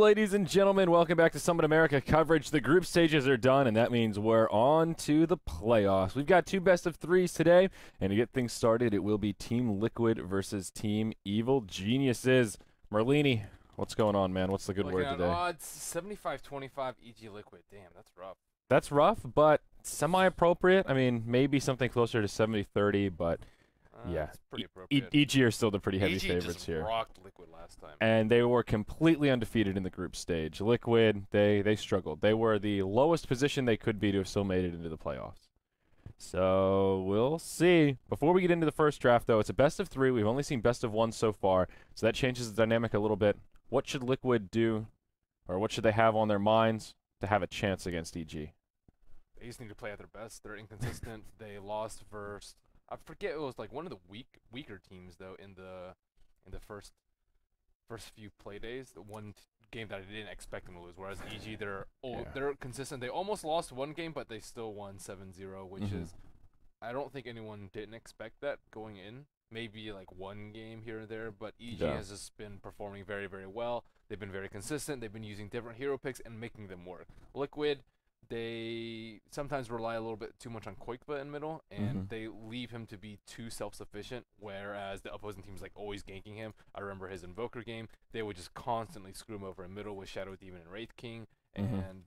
ladies and gentlemen. Welcome back to Summit America coverage. The group stages are done, and that means we're on to the playoffs. We've got two best-of-threes today, and to get things started, it will be Team Liquid versus Team Evil Geniuses. Merlini, what's going on, man? What's the good word today? Odds 75-25 EG Liquid. Damn, that's rough. That's rough, but semi-appropriate. I mean, maybe something closer to 70-30, but yeah, it's pretty appropriate. EG are still the pretty heavy EG favorites just here. rocked Liquid last time. And they were completely undefeated in the group stage. Liquid, they struggled. They were the lowest position they could be to have still made it into the playoffs. So we'll see. Before we get into the first draft, though, it's a best of three. We've only seen best of one so far, so that changes the dynamic a little bit. What should Liquid do, or what should they have on their minds to have a chance against EG? They just need to play at their best. They're inconsistent. They lost versus, I forget, it was like one of the weaker teams though in the first few play days. The one game that I didn't expect them to lose. Whereas EG, they're consistent. They almost lost one game, but they still won 7-0, which is, I don't think anyone didn't expect that going in. Maybe like one game here and there, but EG has just been performing very, very well. They've been very consistent. They've been using different hero picks and making them work. Liquid, they sometimes rely a little bit too much on Koikba in middle, and they leave him to be too self-sufficient, whereas the opposing team is like always ganking him. I remember his Invoker game. They would just constantly screw him over in middle with Shadow Demon and Wraith King, and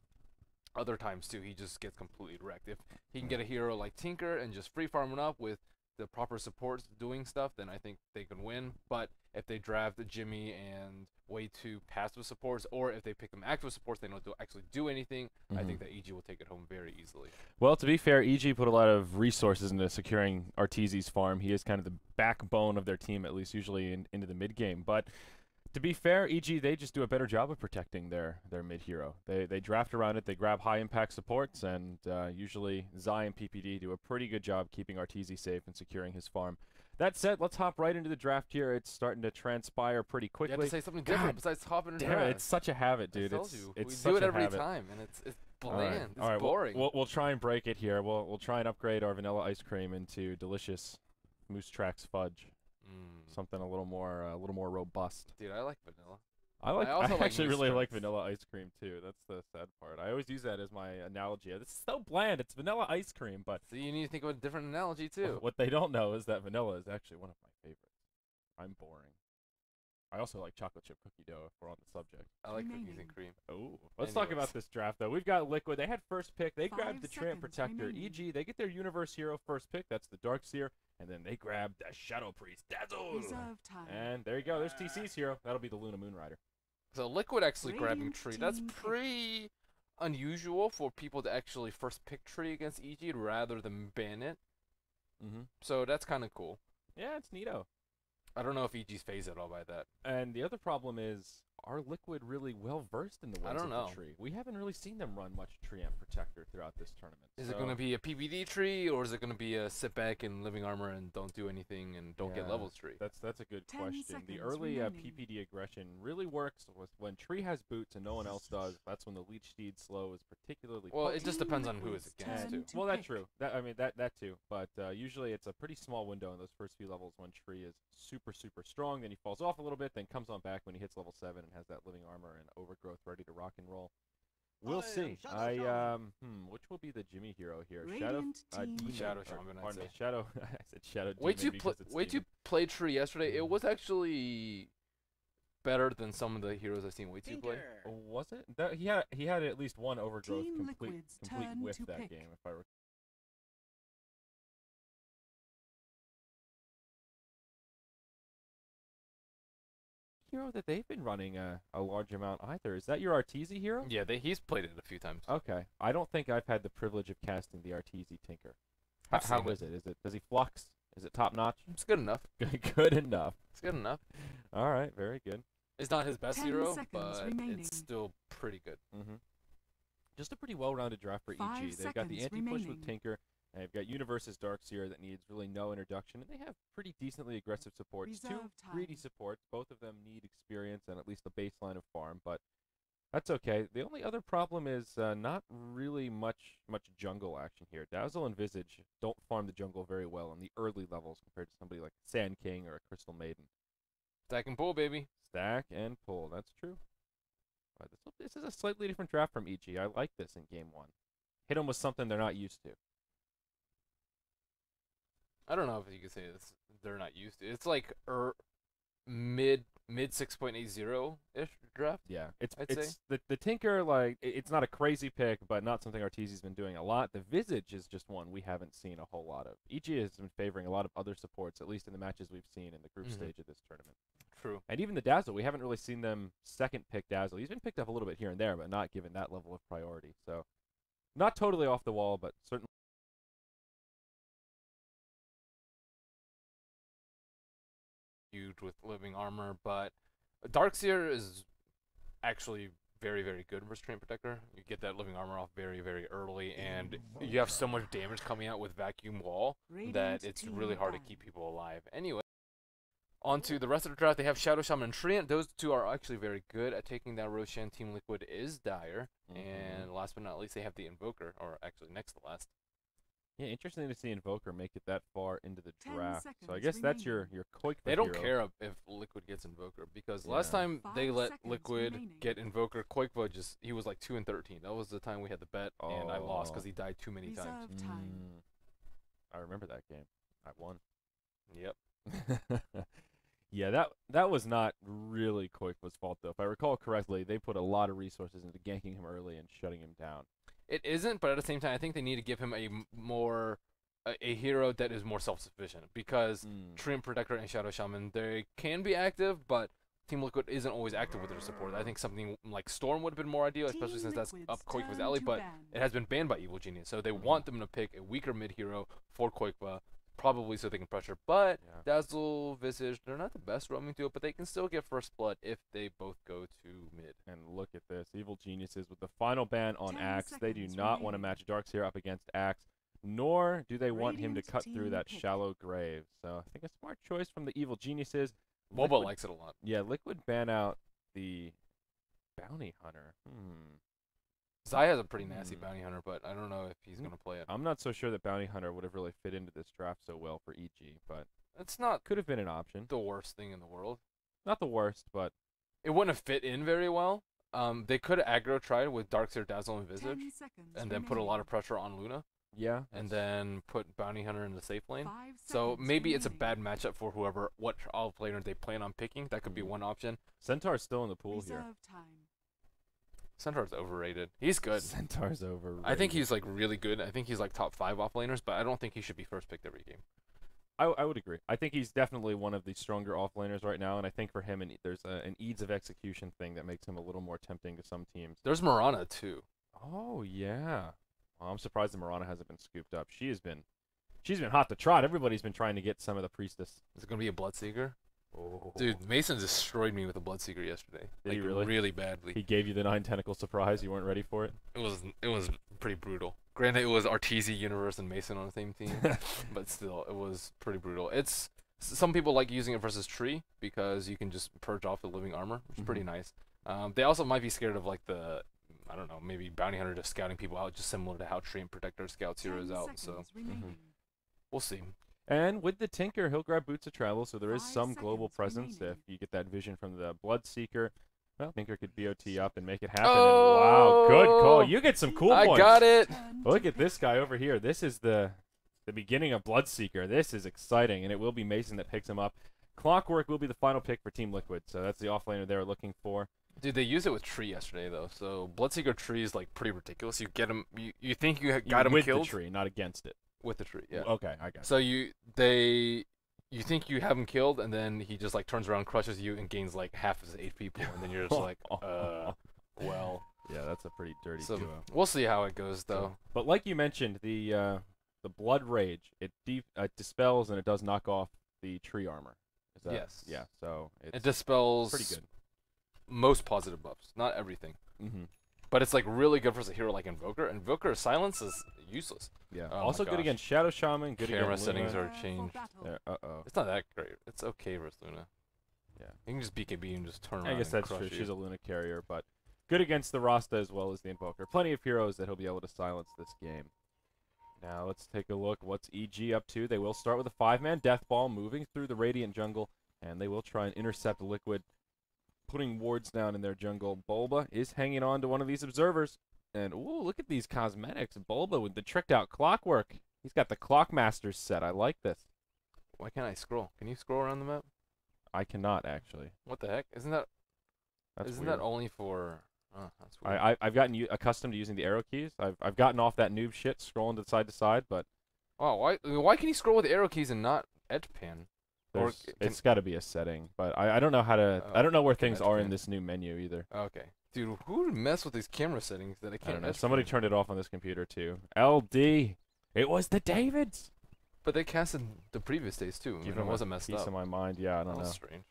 other times too, he just gets completely wrecked. If he can get a hero like Tinker and just free farm it up with the proper supports doing stuff, then I think they can win. But if they draft Jimmy and way too passive supports, or if they pick them active supports, they don't actually do anything, I think that EG will take it home very easily. Well, to be fair, EG put a lot of resources into securing Arteezy's farm. He is kind of the backbone of their team, at least usually into the mid game. But to be fair, EG, they just do a better job of protecting their mid hero. They draft around it, they grab high impact supports, and usually Zai and PPD do a pretty good job keeping Arteezy safe and securing his farm. That said, let's hop right into the draft here. It's starting to transpire pretty quickly. You have to say something different besides hopping in draft. It's such a habit, dude. We do it every time, and it's bland. All right. It's boring. We'll try and break it here. We'll try and upgrade our vanilla ice cream into delicious Moose Tracks fudge. Something a little more robust. Dude, I like vanilla. I actually really like vanilla ice cream too. That's the sad part. I always use that as my analogy. This is so bland. It's vanilla ice cream, but so you need to think of a different analogy too. What they don't know is that vanilla is actually one of my favorites. I'm boring. I also like chocolate chip cookie dough if we're on the subject. I like cookies and cream. Oh, let's talk about this draft though. We've got Liquid. They had first pick. They grabbed the Tramp Protector. EG, they get their Universe Hero first pick. That's the Darkseer. And then they grab the Shadow Priest. Dazzle! And there you go. There's TC's hero. That'll be the Luna Moonrider. So Liquid actually grabbing Tree. That's pretty unusual for people to actually first pick Tree against EG rather than ban it. So that's kind of cool. Yeah, it's neato. I don't know if EG's phased at all by that. And the other problem is, are Liquid really well versed in the ways of the tree? We haven't really seen them run much Tree and Protector throughout this tournament. Is it going to be a PBD tree, or is it going to be a sit back in living armor and don't do anything and don't get levels tree? That's a good question. The early PPD aggression really works when Tree has boots and no one else does. That's when the Leech Steed slow is particularly potent. It just depends on who it's against too. Well, that's true. That too. But usually it's a pretty small window in those first few levels when Tree is super strong. Then he falls off a little bit, then comes on back when he hits level 7 and has that living armor and overgrowth ready to rock and roll. We'll see. Which will be the Jimmy hero here? Shadow Shaman. I said Shadow. Way too play Tree yesterday. It was actually better than some of the heroes I've seen Way too play. Was it? He had at least one overgrowth complete with that game, if I recall. Hero that they've been running a large amount either. Is that your Arteezy hero? Yeah, he's played it a few times. Okay. I don't think I've had the privilege of casting the Arteezy Tinker. How is it? Does he flux? Is it top notch? It's good enough. Good enough. It's good enough. All right, very good. It's not his best hero, but it's still pretty good. Just a pretty well-rounded draft for EG. They've got the anti-push with Tinker. And they've got Universe's Darkseer that needs really no introduction, and they have pretty decently aggressive supports. Two greedy supports. Both of them need experience and at least a baseline of farm, but that's okay. The only other problem is not really much jungle action here. Dazzle and Visage don't farm the jungle very well in the early levels compared to somebody like Sand King or a Crystal Maiden. Stack and pull, baby. Stack and pull. That's true. By the is a slightly different draft from EG. I like this in game 1. Hit them with something they're not used to. I don't know if you could say this. They're not used to. It's like mid 6.80 ish draft. Yeah, I'd it's say. the Tinker, like it's not a crazy pick, but not something Arteezy's been doing a lot. The Visage is just one we haven't seen a whole lot of. EG has been favoring a lot of other supports, at least in the matches we've seen in the group stage of this tournament. True. And even the Dazzle, we haven't really seen them second pick Dazzle. He's been picked up a little bit here and there, but not given that level of priority. So, not totally off the wall, but certainly huge with living armor, but Darkseer is actually very, very good versus Treant Protector. You get that living armor off very, very early, and you have so much damage coming out with Vacuum Wall that it's really hard to keep people alive. Anyway, on to the rest of the draft. They have Shadow Shaman and Treant. Those two are actually very good at taking down Roshan. Team Liquid is dire. And last but not least, they have the Invoker, or actually next to last. Yeah, interesting to see Invoker make it that far into the draft. So I guess that's your Koik. They don't care if Liquid gets Invoker, because last time they let Liquid get Invoker, Koikva he was like 2-13. That was the time we had the bet, and I lost because he died too many times. I remember that game. I won. Yep. Yeah, that was not really Koikva's fault, though. If I recall correctly, they put a lot of resources into ganking him early and shutting him down. It isn't, but at the same time, I think they need to give him a hero that is more self-sufficient, because Treant Protector and Shadow Shaman, they can be active, but Team Liquid isn't always active with their support. I think something like Storm would have been more ideal, especially since that's up Koikva's alley, but it has been banned by Evil Genius, so they want them to pick a weaker mid-hero for Koikva, probably so they can pressure. But Dazzle, Visage, they're not the best roaming duo, but they can still get first blood if they both go to mid. And look at this. Evil Geniuses with the final ban on Axe. They do not want to match Darkseer up against Axe, nor do they want him to cut through that shallow grave. So I think a smart choice from the Evil Geniuses. Boba likes it a lot. Yeah, Liquid ban out the Bounty Hunter. Zai has a pretty nasty Bounty Hunter, but I don't know if he's going to play it. I'm not so sure that Bounty Hunter would have really fit into this draft so well for EG, but it's not could have been an option. The worst thing in the world. Not the worst, but it wouldn't have fit in very well. They could have aggro tried with Darkseer, Dazzle, and Visage, and then put a lot of pressure on Luna. Yeah. And then put Bounty Hunter in the safe lane. So maybe it's a bad matchup for what all players they plan on picking. That could be one option. Centaur's still in the pool here. Centaur's overrated. He's good. Centaur's overrated. I think he's like really good. I think he's like top 5 offlaners, but I don't think he should be first picked every game. I would agree. I think he's definitely one of the stronger offlaners right now, and I think for him there's an ease of execution thing that makes him a little more tempting to some teams. There's Mirana too. Oh yeah. Well, I'm surprised that Mirana hasn't been scooped up. She's been hot to trot. Everybody's been trying to get some of the Priestess. Is it gonna be a Bloodseeker? Oh. Dude, Mason destroyed me with a Bloodseeker yesterday. Did he really? Really badly. He gave you the 9-tentacle surprise. You weren't ready for it? It was pretty brutal. Granted, it was Arteezy, Universe, and Mason on the same team, but still, it was pretty brutal. Some people like using it versus Tree because you can just purge off the living armor, which is pretty nice. They also might be scared of like I don't know, maybe Bounty Hunter just scouting people out, just similar to how Treant Protector scouts heroes out. So we'll see. And with the Tinker, he'll grab Boots of Travel, so there is some global presence if you get that vision from the Bloodseeker. Well, Tinker could BOT up and make it happen. Oh! And wow, good call. You get some cool points. I got it. Look at this guy over here. This is the beginning of Bloodseeker. This is exciting, and it will be Mason that picks him up. Clockwork will be the final pick for Team Liquid, so that's the offlaner they're looking for. Dude, they used it with Tree yesterday, though. So Bloodseeker Tree is like pretty ridiculous. You get him. You think you got him killed with the tree, not against it. With the tree, yeah. Okay, I got it. So you think you have him killed, and then he just like turns around, crushes you, and gains like half his HP pool, and then you're just like, well. Yeah, that's a pretty dirty duo. We'll see how it goes, though. But like you mentioned, the Blood Rage, it dispels and it does knock off the tree armor. Yes. Yeah, so it dispels pretty good. Most positive buffs, not everything. But it's like really good for a hero like Invoker. Invoker silence is useless. Yeah. Also good against Shadow Shaman. Good Camera against settings Luna. are changed. It's not that great. It's okay versus Luna. Yeah. You can just BKB and just turn around. I guess that's true. She's a Luna carrier, but good against the Rasta as well as the Invoker. Plenty of heroes that he'll be able to silence this game. Now let's take a look. What's EG up to? They will start with a 5-man death ball moving through the Radiant jungle, and they will try and intercept Liquid. putting wards down in their jungle. Bulba is hanging on to one of these observers. And, ooh, look at these cosmetics. Bulba with the tricked out clockwork. He's got the Clockmaster's set. I like this. Why can't I scroll? Can you scroll around the map? I cannot, actually. What the heck? Isn't that only for... Oh, that's weird. I've gotten accustomed to using the arrow keys. I've gotten off that noob shit, scrolling to side to side, but... Oh, why can you scroll with arrow keys and not edge pan? It's got to be a setting, but I don't know how to... I don't know where things are in this new menu either. Okay. Dude, who would mess with these camera settings that I can't... I don't know. Somebody turned it off on this computer, too. LD! It was the Davids! But they casted the previous days, too. Give it wasn't messed up. Piece of my mind. Yeah, I don't know. That's strange.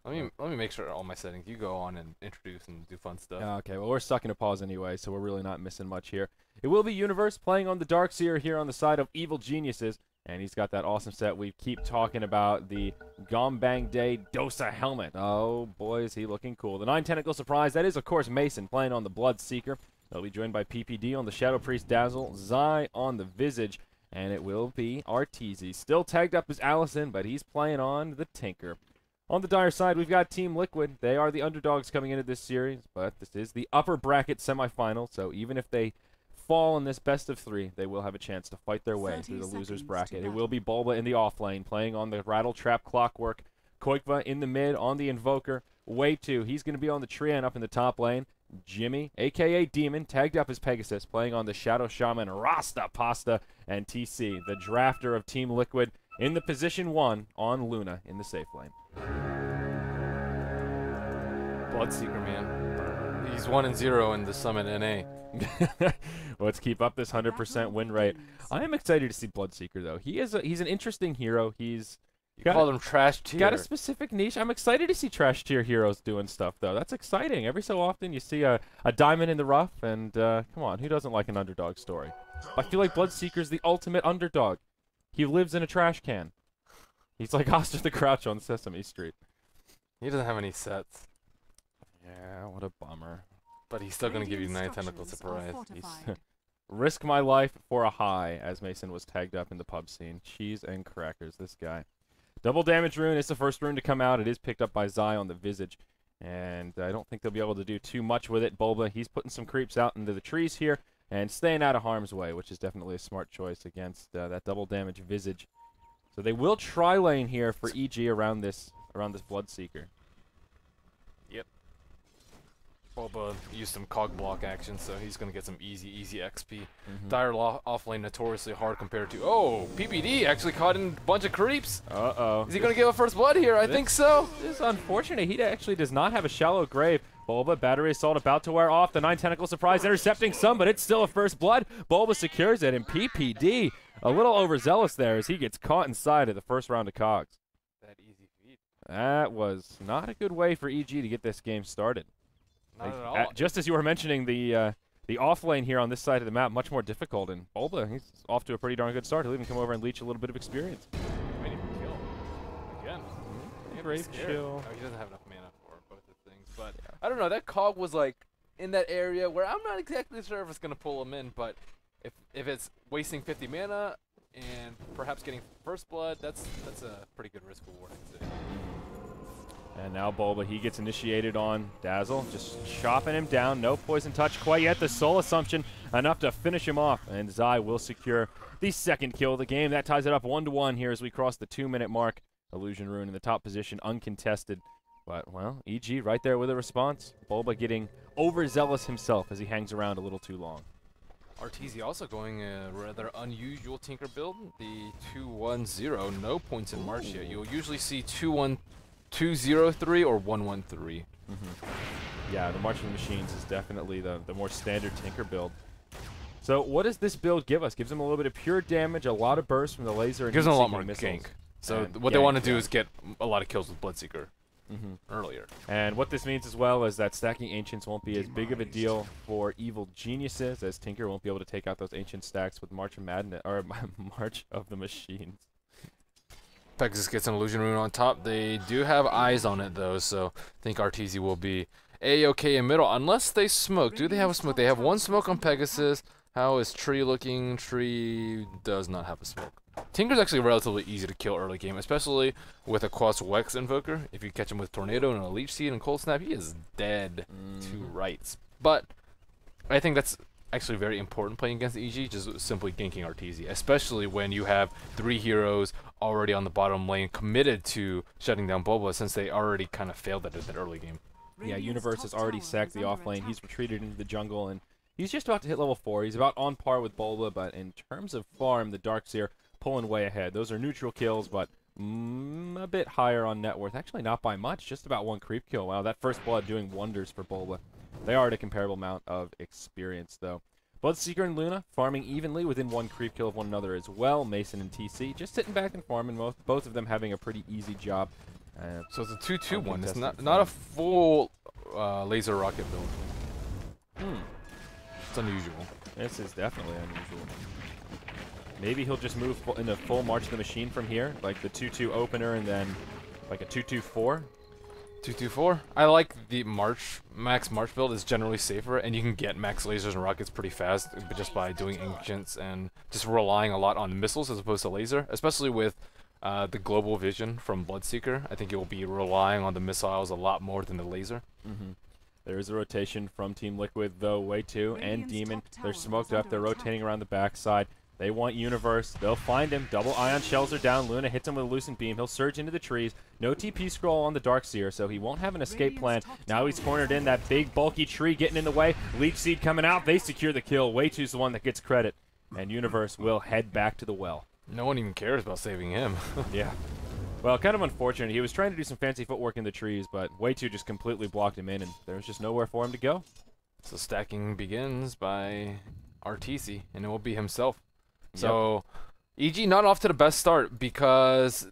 Let me make sure all my settings. You go on and introduce and do fun stuff. Okay, well, we're stuck in a pause anyway, so we're really not missing much here. It will be Universe playing on the Darkseer here on the side of Evil Geniuses. And he's got that awesome set. We keep talking about the Gombang Day Dosa helmet. Oh, boy, is he looking cool. The 9-tentacle surprise, that is, of course, Mason playing on the Bloodseeker. They'll be joined by PPD on the Shadow Priest Dazzle, Zai on the Visage, and it will be Arteezy. Still tagged up as Allison, but he's playing on the Tinker. On the Dire side, we've got Team Liquid. They are the underdogs coming into this series, but this is the upper bracket semifinal, so even if they fall in this best of 3, they will have a chance to fight their way through the losers bracket. It will be Bulba in the off lane, playing on the Rattle Trap Clockwork. Koikva in the mid on the Invoker. Way 2, he's going to be on the Trian up in the top lane. Jimmy, a.k.a. Demon, tagged up as Pegasus, playing on the Shadow Shaman, Rasta Pasta, and TC, the drafter of Team Liquid, in the position 1 on Luna in the safe lane. Bloodseeker, man. He's 1-0 in the Summit NA. Let's keep up this 100% win rate. I am excited to see Bloodseeker, though. He's an interesting hero. You call him trash tier. Got a specific niche. I'm excited to see trash tier heroes doing stuff, though. That's exciting. Every so often you see a diamond in the rough, and come on, who doesn't like an underdog story? I feel like Bloodseeker's the ultimate underdog. He lives in a trash can. He's like Oscar the Grouch on Sesame Street. He doesn't have any sets. Yeah, what a bummer. But he's still going to give you 9-tentacle surprise. Risk my life for a high, as Mason was tagged up in the pub scene. Cheese and crackers, this guy. Double damage rune is the first rune to come out. It is picked up by Zai on the Visage. And I don't think they'll be able to do too much with it. Bulba, he's putting some creeps out into the trees here and staying out of harm's way, which is definitely a smart choice against that double damage Visage. So they will try lane here for EG around this Bloodseeker. Yep. Bulba used some cog block action, so he's going to get some easy XP. Dire offlane notoriously hard compared to... Oh, PPD actually caught in a bunch of creeps. Uh-oh. Is he going to give a first blood here? I think so. This is unfortunate. He actually does not have a shallow grave. Bulba, battery assault about to wear off. The 9-tentacle surprise intercepting some, but it's still a first blood. Bulba secures it, and PPD a little overzealous there as he gets caught inside of the first round of cogs. That easy feed. That was not a good way for EG to get this game started. Not at all. Just as you were mentioning, the off lane here on this side of the map much more difficult, and Bulba, he's off to a pretty darn good start. He'll even come over and leech a little bit of experience. Might even kill again. Brave chill. Oh, he doesn't have enough mana for both the things, but yeah. I don't know. That cog was like in that area where I'm not exactly sure if it's gonna pull him in, but if it's wasting 50 mana and perhaps getting first blood, that's a pretty good risk reward. And now Bulba, he gets initiated on Dazzle, just chopping him down. No poison touch quite yet. The Soul Assumption, enough to finish him off. And Zai will secure the second kill of the game. That ties it up 1-1 here as we cross the 2-minute mark. Illusion Rune in the top position, uncontested. But, well, EG right there with a response. Bulba getting overzealous himself as he hangs around a little too long. Arteezy also going a rather unusual Tinker build. The 2-1-0, no points in March yet. You'll usually see 2-1-2-0-3 or 1-1-3. Yeah, the March of the Machines is definitely the more standard Tinker build. So what does this build give us? Gives him a little bit of pure damage, a lot of burst from the laser. And gives him a lot more gank. So what they want to do is get a lot of kills with Bloodseeker earlier. And what this means as well is that stacking Ancients won't be as big of a deal for Evil Geniuses, as Tinker won't be able to take out those Ancient stacks with March of Madness, or March of the Machines. Pegasus gets an Illusion Rune on top. They do have eyes on it, though, so I think Arteezy will be A-okay in middle, unless they smoke. Do they have a smoke? They have one smoke on Pegasus. How is Tree looking? Tree does not have a smoke. Tinker's actually relatively easy to kill early game, especially with a Quas Wex Invoker. If you catch him with Tornado and a Leech Seed and Cold Snap, he is dead to rights. But I think that's actually very important playing against EG, just simply ganking Arteezy, especially when you have 3 heroes already on the bottom lane committed to shutting down Boba, since they already kind of failed at it in the early game. Yeah, Universe has already sacked the offlane. He's retreated into the jungle, and he's just about to hit level 4. He's about on par with Boba, but in terms of farm, the Darkseer pulling way ahead. Those are neutral kills, but a bit higher on net worth. Actually, not by much, just about 1 creep kill. Wow, that first blood doing wonders for Boba. They are at a comparable amount of experience, though. Bloodseeker and Luna farming evenly within 1 creep kill of one another as well. Mason and TC just sitting back and farming, both of them having a pretty easy job. So it's a 2-2-1. It's not a full laser rocket build. It's unusual. This is definitely unusual. Maybe he'll just move into full March of the Machine from here, like the 2-2 opener and then like a 2-2-4. 2-2-4. I like the max March build is generally safer, and you can get max lasers and rockets pretty fast just by doing Ancients and just relying a lot on missiles as opposed to laser, especially with the global vision from Bloodseeker. I think you'll be relying on the missiles a lot more than the laser. There is a rotation from Team Liquid, though. Way2 and Demon, they're smoked up. They're rotating around the backside. They want Universe. They'll find him. Double Ion Shells are down. Luna hits him with a Lucent Beam. He'll surge into the trees. No TP scroll on the Darkseer, so he won't have an escape plan. Now he's cornered in. That big, bulky tree getting in the way. Leech Seed coming out. They secure the kill. Way2's the one that gets credit. And Universe will head back to the well. No one even cares about saving him. Yeah. Well, kind of unfortunate. He was trying to do some fancy footwork in the trees, but Way2 just completely blocked him in, and there was just nowhere for him to go. So stacking begins by Arteezy, and it will be himself. So, EG not off to the best start, because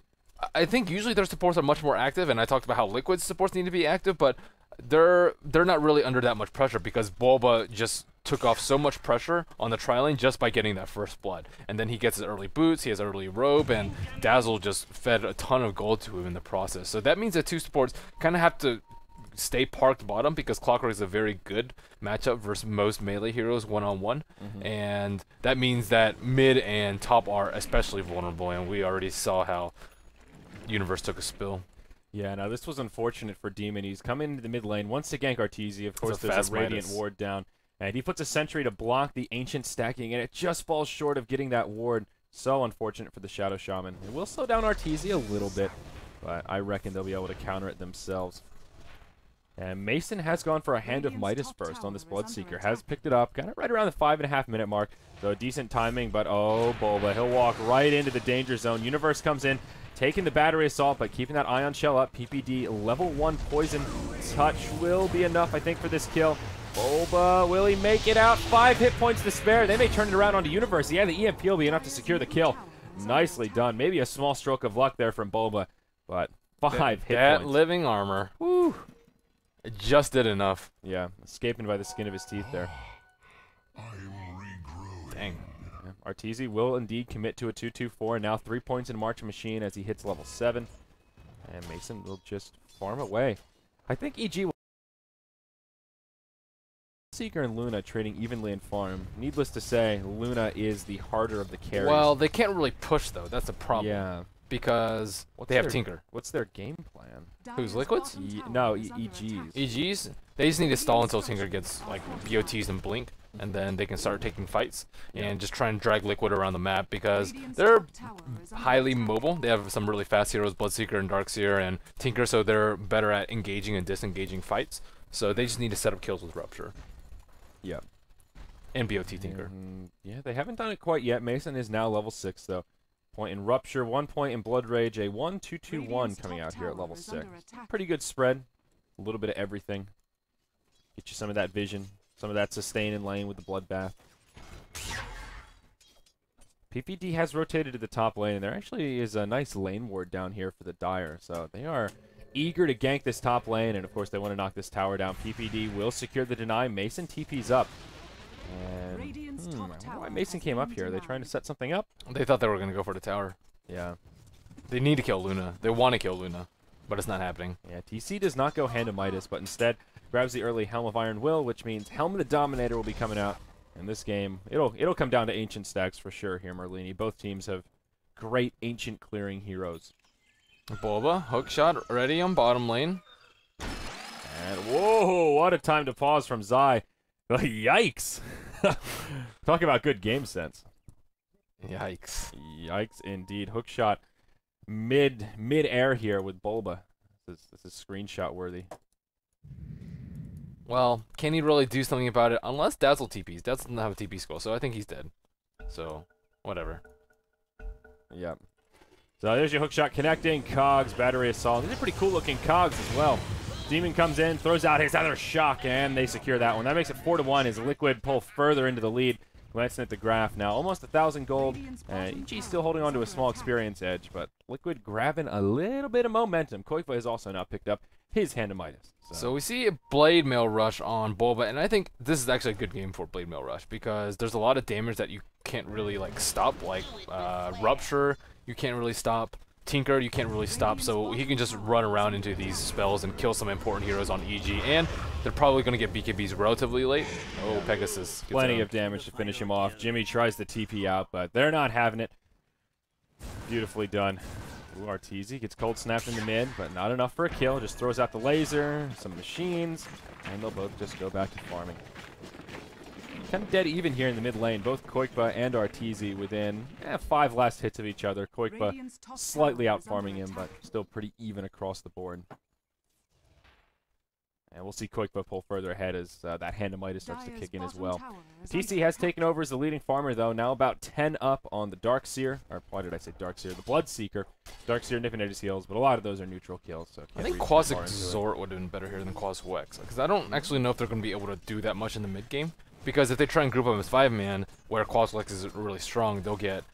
I think usually their supports are much more active, and I talked about how Liquid's supports need to be active, but they're not really under that much pressure, because Boba just took off so much pressure on the tri-lane just by getting that first blood. And then he gets his early boots, he has early robe, and Dazzle just fed a ton of gold to him in the process. So that means that 2 supports kind of have to stay parked bottom, because Clockwork is a very good matchup versus most melee heroes one-on-one, and that means that mid and top are especially vulnerable, and we already saw how Universe took a spill. Yeah, now this was unfortunate for Demon. He's coming into the mid lane, wants to gank Arteezy. Of course, there's a Radiant ward down, and he puts a sentry to block the Ancient stacking, and it just falls short of getting that ward. So unfortunate for the Shadow Shaman. It will slow down Arteezy a little bit, but I reckon they'll be able to counter it themselves. And Mason has gone for a Hand of Midas first on this Bloodseeker. Has picked it up. Got it right around the 5.5 minute mark. So decent timing, but oh, Boba. He'll walk right into the danger zone. Universe comes in, taking the battery assault, but keeping that Ion Shell up. PPD level 1 poison touch will be enough, I think, for this kill. Boba, will he make it out? 5 hit points to spare. They may turn it around onto Universe. Yeah, the EMP will be enough to secure the kill. Nicely done. Maybe a small stroke of luck there from Boba, but 5 hit points. That living armor. Woo. It just did enough. Yeah, escaping by the skin of his teeth there. Dang. Yeah, Arteezy will indeed commit to a 2-2-4, now 3 points in March Machine as he hits level 7. And Mason will just farm away. I think EG will... Seeker and Luna trading evenly in farm. Needless to say, Luna is the harder of the carries. Well, they can't really push, though. That's a problem. Yeah. Because they have Tinker. What's their game plan? Who's Liquids? No, EGs. EGs? They just need to stall until Tinker gets like BOTs and Blink, and then they can start taking fights and just try and drag Liquid around the map, because they're highly mobile. They have some really fast heroes, Bloodseeker and Darkseer and Tinker, so they're better at engaging and disengaging fights. So they just need to set up kills with Rupture. Yeah. And BOT Tinker. Yeah, they haven't done it quite yet. Mason is now level 6, though. Point in Rupture, 1 point in Blood Rage, a 1-2-2-1 coming out here at level 6. Pretty good spread. A little bit of everything. Get you some of that vision, some of that sustain in lane with the Bloodbath. PPD has rotated to the top lane, and there actually is a nice lane ward down here for the Dire. So they are eager to gank this top lane, and of course they want to knock this tower down. PPD will secure the deny. Mason TP's up. And I wonder why Mason came up here. Are they trying to set something up? They thought they were going to go for the tower. Yeah. They need to kill Luna. They want to kill Luna, but it's not happening. Yeah, TC does not go Hand of Midas, but instead grabs the early Helm of Iron Will, which means Helm of the Dominator will be coming out. In this game, it'll come down to Ancient stacks for sure here, Merlini. Both teams have great ancient clearing heroes. Bulba, hook shot ready on bottom lane. And whoa, what a time to pause from Zai. Yikes. Talk about good game sense. Yikes. Yikes indeed. Hook shot mid-air here with Bulba. This is screenshot worthy. Well, can he really do something about it unless Dazzle TPs? Dazzle doesn't have a TP skill, so I think he's dead. So, whatever. Yep. So there's your hook shot connecting. Cogs, battery assault. These are pretty cool looking cogs as well. Demon comes in, throws out his other shock, and they secure that one. That makes it 4-1 as Liquid pull further into the lead. Glancing at the graph now, almost 1,000 gold. EG still holding on to a small experience edge, but Liquid grabbing a little bit of momentum. Koifa has also now picked up his Hand of Midas. So we see a Blade Mail Rush on Bulba, and I think this is actually a good game for Blade Mail Rush because there's a lot of damage that you can't really like stop, like Rupture, you can't really stop. Tinker, you can't really stop, so he can just run around into these spells and kill some important heroes on EG, and they're probably going to get BKBs relatively late. Oh, Pegasus. Plenty of damage to finish him off. Jimmy tries to TP out, but they're not having it. Beautifully done. Ooh, Arteezy gets cold snapped in the mid, but not enough for a kill. Just throws out the laser, some machines, and they'll both just go back to farming. Kind of dead even here in the mid lane. Both Koikba and Arteezy within 5 last hits of each other. Koikba slightly out farming him, but still pretty even across the board. And we'll see Koikba pull further ahead as that Hand of Midas starts to kick in as well. TC has taken over as the leading farmer, though. Now about 10 up on the Darkseer. Or why did I say Darkseer? The Bloodseeker. Darkseer nipping at his heels, but a lot of those are neutral kills. So I think Quas Exort would have been better here than Quas Wex. Because I don't actually know if they're going to be able to do that much in the mid game. Because if they try and group up as 5-man, where Quas Wex is really strong, they'll get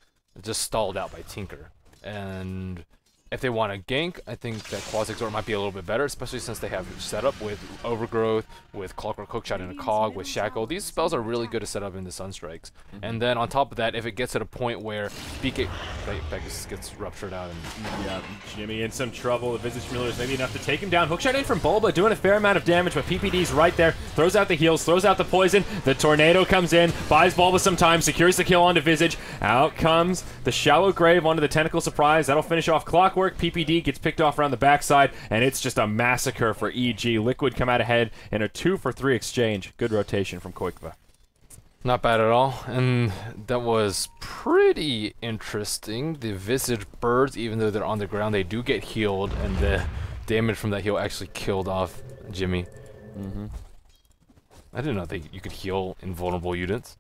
just stalled out by Tinker. And if they want to gank, I think that Quas Exort might be a little bit better, especially since they have setup with Overgrowth, with Clockwork Hookshot and a Cog, with Shackle. These spells are really good to set up into Sunstrikes. And then on top of that, if it gets to the point where Pegasus gets ruptured out. And yeah, Jimmy in some trouble. The Visage Familiar is maybe enough to take him down. Hookshot in from Bulba, doing a fair amount of damage, but PPD's right there. Throws out the heals, throws out the poison. The Tornado comes in, buys Bulba some time, secures the kill onto Visage. Out comes the Shallow Grave onto the Tentacle Surprise. That'll finish off Clockwork. PPD gets picked off around the backside, and it's just a massacre for EG. Liquid come out ahead in a 2-for-3 exchange. Good rotation from Koikva. Not bad at all, and that was pretty interesting. The Visage Birds, even though they're on the ground, they do get healed, and the damage from that heal actually killed off Jimmy. I didn't know that you could heal invulnerable units.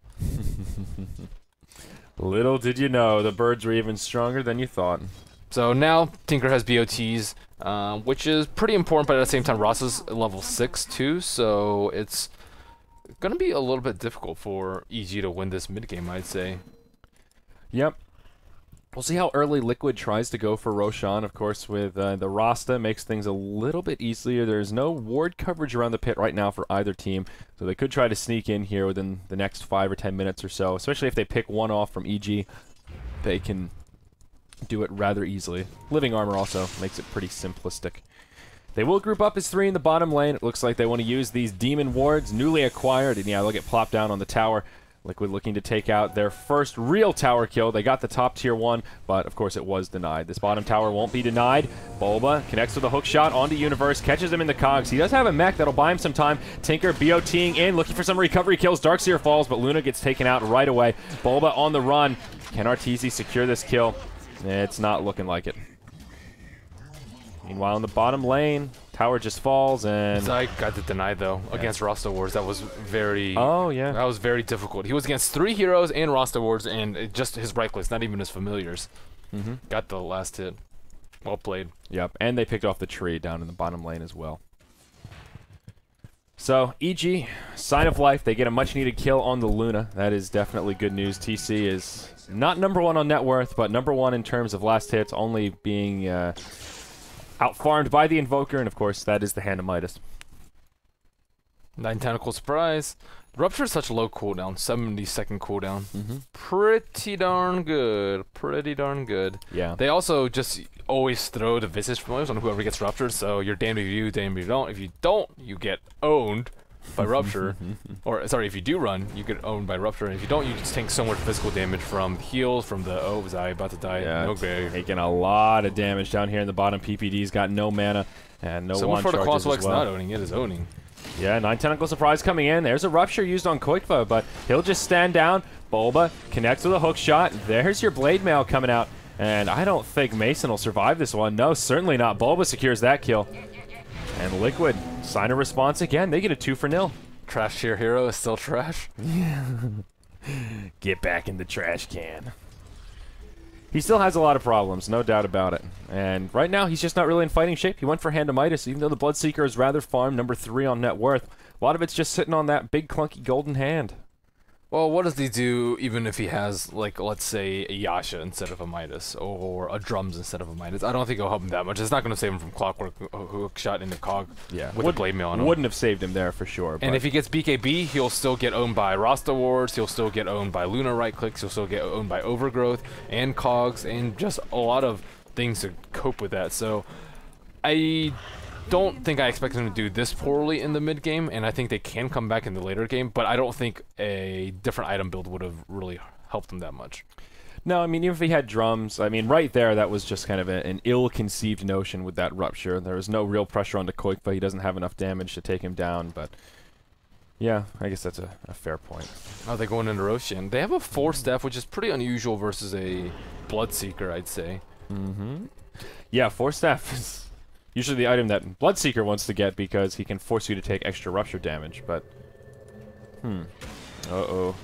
Little did you know, the birds were even stronger than you thought. So now Tinker has BOTs, which is pretty important, but at the same time Ross is level 6 too, so it's going to be a little bit difficult for EG to win this mid game, I'd say. Yep. We'll see how early Liquid tries to go for Roshan. Of course, with the Rasta makes things a little bit easier. There's no ward coverage around the pit right now for either team, so they could try to sneak in here within the next 5 or 10 minutes or so, especially if they pick one off from EG. They can do it rather easily. Living Armor also makes it pretty simplistic. They will group up as 3 in the bottom lane. It looks like they want to use these Demon Wards, newly acquired, and yeah, they'll get plopped down on the tower. Liquid looking to take out their first real tower kill. They got the top tier 1, but of course it was denied. This bottom tower won't be denied. Bulba connects with a hook shot onto Universe, catches him in the cogs. He does have a mech that'll buy him some time. Tinker BOTing in, looking for some recovery kills. Darkseer falls, but Luna gets taken out right away. Bulba on the run. Can Arteezy secure this kill? It's not looking like it. Meanwhile, in the bottom lane, tower just falls, and Zai got the deny though against Rasta Wars. That was very. Oh yeah. That was very difficult. He was against 3 heroes and Rasta Wars, and just his right clicks, not even his familiars. Got the last hit. Well played. Yep, and they picked off the tree down in the bottom lane as well. So EG, Sign of Life. They get a much-needed kill on the Luna. That is definitely good news. TC is not #1 on net worth, but #1 in terms of last hits, only being out-farmed by the Invoker, and of course, that is the Hand of Midas. 9 Tentacle Surprise. Rupture is such a low cooldown, 70-second cooldown. Pretty darn good. Pretty darn good. Yeah. They also just always throw the Visage Familiars on whoever gets ruptured, so you're damned if you do, damned if you don't. If you don't, you get owned. by Rupture, or sorry, if you do run, you get owned by Rupture, and if you don't, you just take so much physical damage from heals, from the Zai about to die. Yeah, no grave. Taking a lot of damage down here in the bottom. PPD's got no mana and no one charges for the as well. not owning, it is owning. Yeah, 9 Tentacle Surprise coming in. There's a Rupture used on Koikva, but he'll just stand down. Bulba connects with a hook shot. There's your Blade Mail coming out. And I don't think Mason will survive this one. No, certainly not. Bulba secures that kill. And Liquid, sign a response again. They get a 2-0. Trash tier hero is still trash. Get back in the trash can. He still has a lot of problems, no doubt about it. And right now, he's just not really in fighting shape. He went for Handamitis, even though the Bloodseeker is rather farm, number 3 on net worth. A lot of it's just sitting on that big, clunky golden hand. Well, what does he do even if he has, like, let's say, a Yasha instead of a Midas, or a Drums instead of a Midas? I don't think it'll help him that much. It's not going to save him from Clockwork hook shot into Cog with a Blade Mail on him. Wouldn't have saved him there for sure. And if he gets BKB, he'll still get owned by Rasta Wars, he'll still get owned by Luna right clicks, he'll still get owned by Overgrowth and Cogs, and just a lot of things to cope with that. So I don't think I expect them to do this poorly in the mid game, and I think they can come back in the later game, but I don't think a different item build would have really helped them that much. No, I mean, even if he had drums, I mean, right there, that was just kind of an ill-conceived notion with that Rupture. There was no real pressure on the Koikva. He doesn't have enough damage to take him down, but yeah, I guess that's a fair point. Oh, they're going into Roshan. They have a 4-staff, which is pretty unusual versus a Bloodseeker, I'd say. Yeah, 4-staff is usually the item that Bloodseeker wants to get because he can force you to take extra Rupture damage, but uh-oh.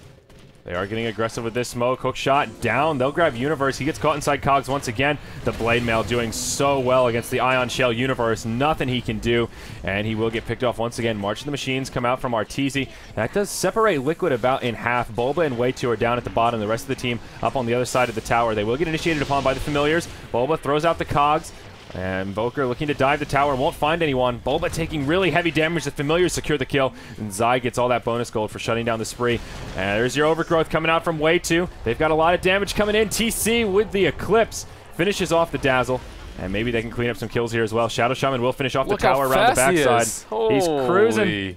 They are getting aggressive with this smoke. Hook shot down. They'll grab Universe. He gets caught inside Cogs once again. The Blade Mail doing so well against the Ion Shell Universe. Nothing he can do. And he will get picked off once again. March of the Machines come out from Arteezy. That does separate Liquid about in half. Bulba and Way 2 are down at the bottom. The rest of the team up on the other side of the tower. They will get initiated upon by the Familiars. Bulba throws out the Cogs. And Invoker looking to dive the tower, won't find anyone. Bulba taking really heavy damage. The Familiars secure the kill. And Zai gets all that bonus gold for shutting down the spree. And there's your Overgrowth coming out from Way 2. They've got a lot of damage coming in. TC with the Eclipse finishes off the Dazzle. And maybe they can clean up some kills here as well. Shadow Shaman will finish off the tower around the backside. He's cruising.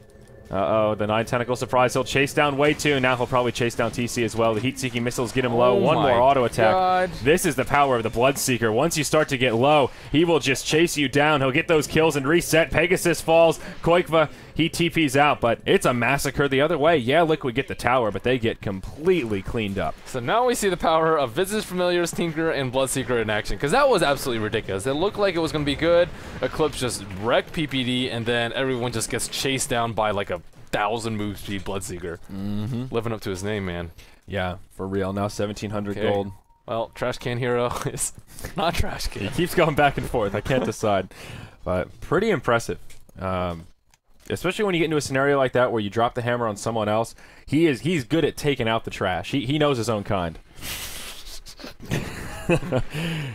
Uh-oh, the 9 Tentacle Surprise. He'll chase down Way 2. Now he'll probably chase down TC as well. The Heat-Seeking Missiles get him low. One more auto attack. God. This is the power of the Bloodseeker. Once you start to get low, he will just chase you down. He'll get those kills and reset. Pegasus falls. Koikva, he TPs out, but it's a massacre the other way. Yeah, Liquid get the tower, but they get completely cleaned up. So now we see the power of Visage Familiars, Tinker, and Bloodseeker in action, because that was absolutely ridiculous. It looked like it was going to be good. Eclipse just wrecked PPD, and then everyone just gets chased down by like a 1,000 move speed Bloodseeker. Living up to his name, man. Yeah, for real. Now 1,700 gold. Well, Trash Can Hero is not Trash Can. He keeps going back and forth. I can't decide. But pretty impressive. Especially when you get into a scenario like that where you drop the hammer on someone else. He's good at taking out the trash. He knows his own kind.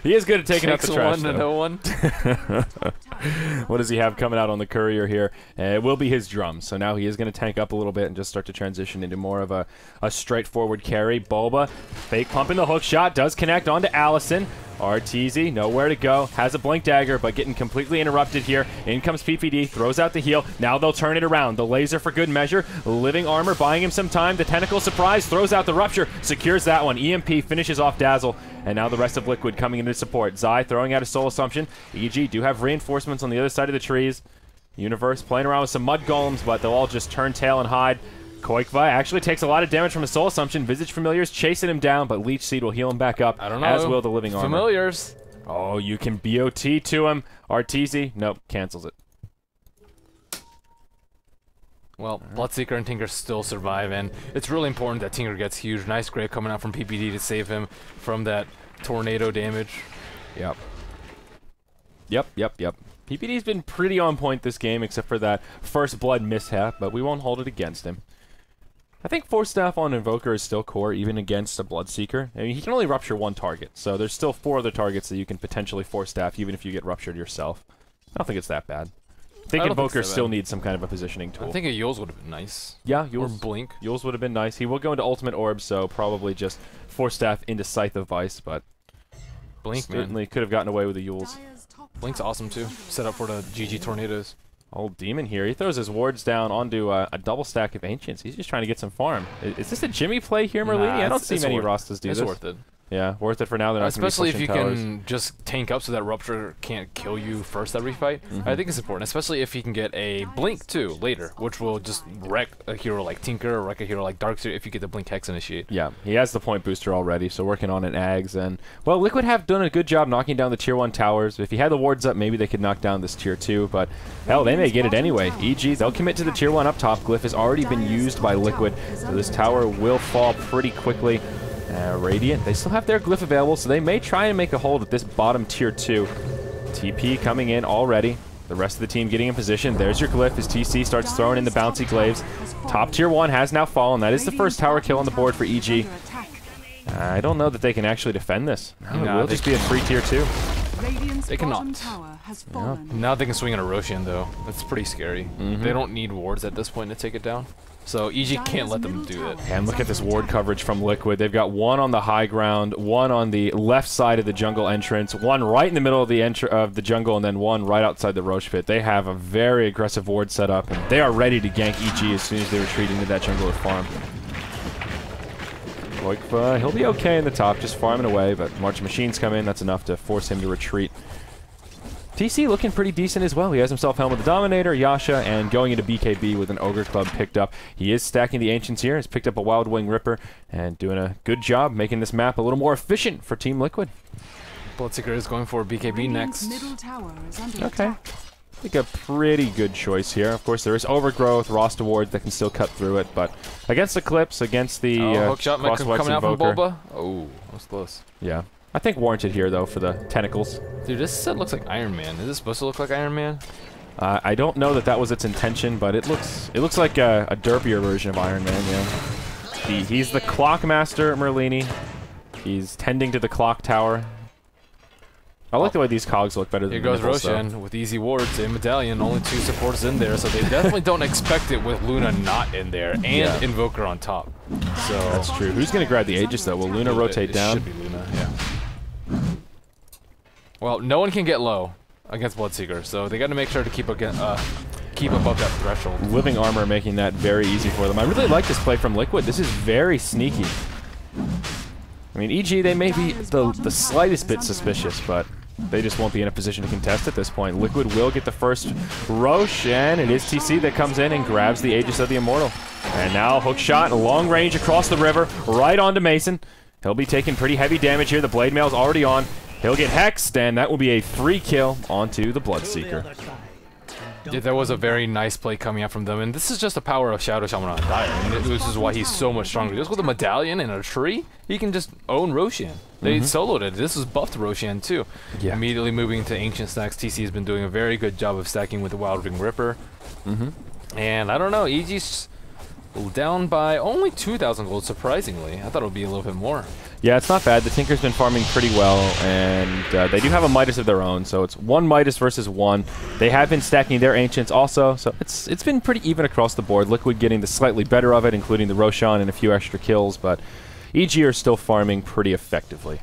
He is good at taking out the trash. 1 to no one. What does he have coming out on the courier here? It will be his drums. So now he is going to tank up a little bit and just start to transition into more of a straightforward carry. Bulba, fake pumping the hook shot, does connect onto Allison. Arteezy, nowhere to go, has a Blink Dagger, but getting completely interrupted here. In comes PPD, throws out the heal. Now they'll turn it around. The laser for good measure. Living Armor buying him some time. The Tentacle Surprise throws out the Rupture, secures that one. EMP finishes off Dazzle, and now the rest of Liquid coming into support. Zai throwing out a Soul Assumption. EG do have reinforcements on the other side of the trees. Universe playing around with some Mud Golems, but they'll all just turn tail and hide. Koikva actually takes a lot of damage from a Soul Assumption. Visage Familiars chasing him down, but Leech Seed will heal him back up, I don't know. as will the Living Armor. Familiars. Oh, you can BOT to him. Arteezy, nope, cancels it. Well, Bloodseeker and Tinker still survive, and it's really important that Tinker gets huge. Nice grave coming out from PPD to save him from that tornado damage. Yep. PPD's been pretty on point this game, except for that first blood mishap, but we won't hold it against him. I think 4-staff on Invoker is still core, even against a Bloodseeker. I mean, he can only rupture one target, so there's still 4 other targets that you can potentially 4-staff, even if you get ruptured yourself. I don't think it's that bad. I think Invoker still needs some kind of a positioning tool. I think a Yules would have been nice. Yeah, Yules. Or Blink. Yules would have been nice. He will go into Ultimate Orb, so probably just 4-staff into Scythe of Vice, but Blink, certainly could have gotten away with the Yules. Blink's awesome too. Set up for the GG Tornadoes. Old Demon here. He throws his wards down onto a double stack of Ancients. He's just trying to get some farm. Is this a Jimmy play here, Merlini? I don't see many Rastas do this. It's worth it. Yeah, worth it for now. They're not especially if you towers. can just tank up so that Rupture can't kill you first every fight. I think it's important, especially if he can get a Blink too later, which will just wreck a hero like Tinker or wreck a hero like Darkseer if you get the Blink Hex initiate. Yeah, he has the point booster already, so working on an Ags. And, well, Liquid have done a good job knocking down the Tier 1 towers. If he had the wards up, maybe they could knock down this Tier 2, but, hell, they may get it anyway. EG, they'll commit to the Tier 1 up top. Glyph has already been used by Liquid, so this tower will fall pretty quickly. Radiant, they still have their Glyph available, so they may try and make a hold at this bottom Tier 2. TP coming in already. The rest of the team getting in position. There's your Glyph as TC starts throwing in the bouncy glaives. Top Tier 1 has now fallen. That is the first tower kill on the board for EG. I don't know that they can actually defend this. No, it will just be a free Tier 2. They cannot. Yeah. Now they can swing on a Roshan, though. That's pretty scary. They don't need wards at this point to take it down. So EG can't let them do it. And look at this ward coverage from Liquid. They've got one on the high ground, one on the left side of the jungle entrance, one right in the middle of the jungle, and then one right outside the Roche pit. They have a very aggressive ward set up, and they are ready to gank EG as soon as they retreat into that jungle farm. Koikva, he'll be okay in the top, just farming away, but March Machines come in. That's enough to force him to retreat. TC looking pretty decent as well. He has himself Helm of the Dominator, Yasha, and going into BKB with an Ogre Club picked up. He is stacking the Ancients here. He's picked up a Wild Wing Ripper and doing a good job making this map a little more efficient for Team Liquid. Bloodseeker is going for BKB next. Okay. I think a pretty good choice here. Of course, there is Overgrowth, Rost Awards that can still cut through it, but against Eclipse, against the hookshot coming out from Invoker. Bulba. Oh, that was close. Yeah. I think warranted here, though, for the tentacles. Dude, this set looks like Iron Man. Is this supposed to look like Iron Man? I don't know that that was its intention, but it looks like a derpier version of Iron Man, yeah. He's the Clock Master, Merlini. He's tending to the clock tower. I like the way these cogs look better than Here goes Roshan with easy wards, a medallion, only 2 supports in there, so they definitely don't expect it with Luna not in there, and Invoker on top. So that's true. Who's going to grab the Aegis, though? Will Luna rotate down? It should be Luna, yeah. Well, no one can get low against Bloodseeker, so they got to make sure to keep above that threshold. Living Armor making that very easy for them. I really like this play from Liquid. This is very sneaky. I mean, EG, they may be the slightest bit suspicious, but they just won't be in a position to contest at this point. Liquid will get the first Roche, and it is TC that comes in and grabs the Aegis of the Immortal. And now hook shot, long range across the river, right onto Mason. He'll be taking pretty heavy damage here. The Blade Mail's already on. He'll get hexed, and that will be a 3 kill onto the Bloodseeker. Yeah, that was a very nice play coming out from them, and this is just the power of Shadow Shaman on Dire. I mean, this is why he's so much stronger. Just with a medallion and a tree, he can just own Roshan. They soloed it. This was buffed Roshan too. Yeah. Immediately moving into Ancient stacks, TC has been doing a very good job of stacking with the Wild Wing Ripper. And I don't know, EG's down by only 2,000 gold, surprisingly. I thought it would be a little bit more. Yeah, it's not bad. The Tinker's been farming pretty well, and they do have a Midas of their own, so it's 1 Midas versus 1. They have been stacking their Ancients also, so it's been pretty even across the board. Liquid getting the slightly better of it, including the Roshan and a few extra kills, but EG are still farming pretty effectively.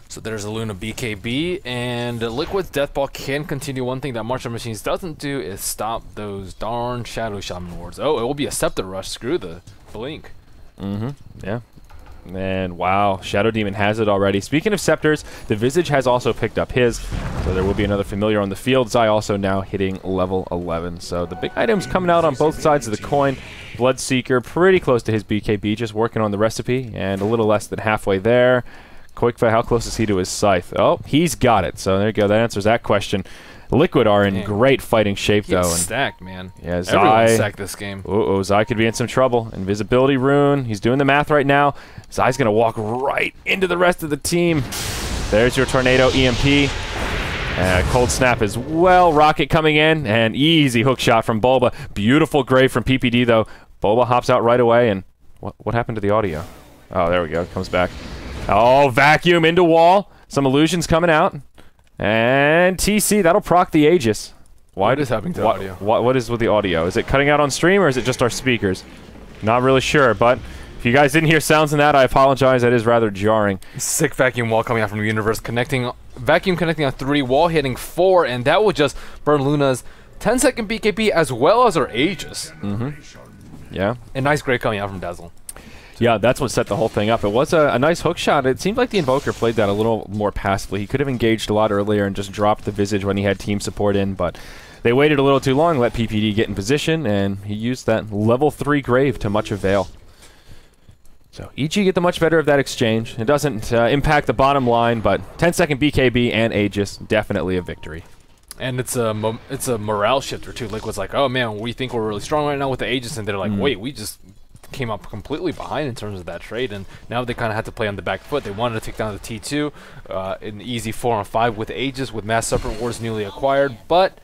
So there's a Luna BKB, and Liquid's Deathball can continue. One thing that Martial Machines doesn't do is stop those darn Shadow Shaman wards. Oh, it will be a Scepter Rush. Screw the Blink. Yeah. And wow, Shadow Demon has it already. Speaking of Scepters, the Visage has also picked up his, so there will be another familiar on the field. Zai also now hitting level 11. So the big items coming out on both sides of the coin. Bloodseeker pretty close to his BKB, just working on the recipe, and a little less than halfway there. Koikva, how close is he to his Scythe? Oh, he's got it. So there you go. That answers that question. Liquid are in great fighting shape, though. He's stacked, man. Yeah, Zai. Everyone's stacked this game. Zai could be in some trouble. Invisibility rune. He's doing the math right now. Zai's going to walk right into the rest of the team. There's your Tornado EMP. Cold Snap as well. Rocket coming in. And easy hook shot from Bulba. Beautiful grave from PPD, though. Bulba hops out right away. And what happened to the audio? Oh, there we go. It comes back. Oh, vacuum into wall. Some illusions coming out. And TC, that'll proc the Aegis. What is happening to the audio? What is with the audio? Is it cutting out on stream, or is it just our speakers? Not really sure, but if you guys didn't hear sounds in that, I apologize. That is rather jarring. Sick vacuum wall coming out from the universe, vacuum connecting on 3, wall hitting 4, and that will just burn Luna's 10-second BKB as well as our Aegis. Yeah. And nice grade coming out from Dazzle. Yeah, that's what set the whole thing up. It was a nice hook shot. It seemed like the Invoker played that a little more passively. He could have engaged a lot earlier and just dropped the Visage when he had team support in, but they waited a little too long, let PPD get in position, and he used that level 3 Grave to much avail. So EG get the much better of that exchange. It doesn't impact the bottom line, but 10-second BKB and Aegis, definitely a victory. And it's a morale shifter too. Liquid's like, oh man, we think we're really strong right now with the Aegis, and they're like, wait, we just came up completely behind in terms of that trade, and now they kind of had to play on the back foot. They wanted to take down the T2, an easy 4-on-5 with Aegis, with Mass Serpent Wars newly acquired, but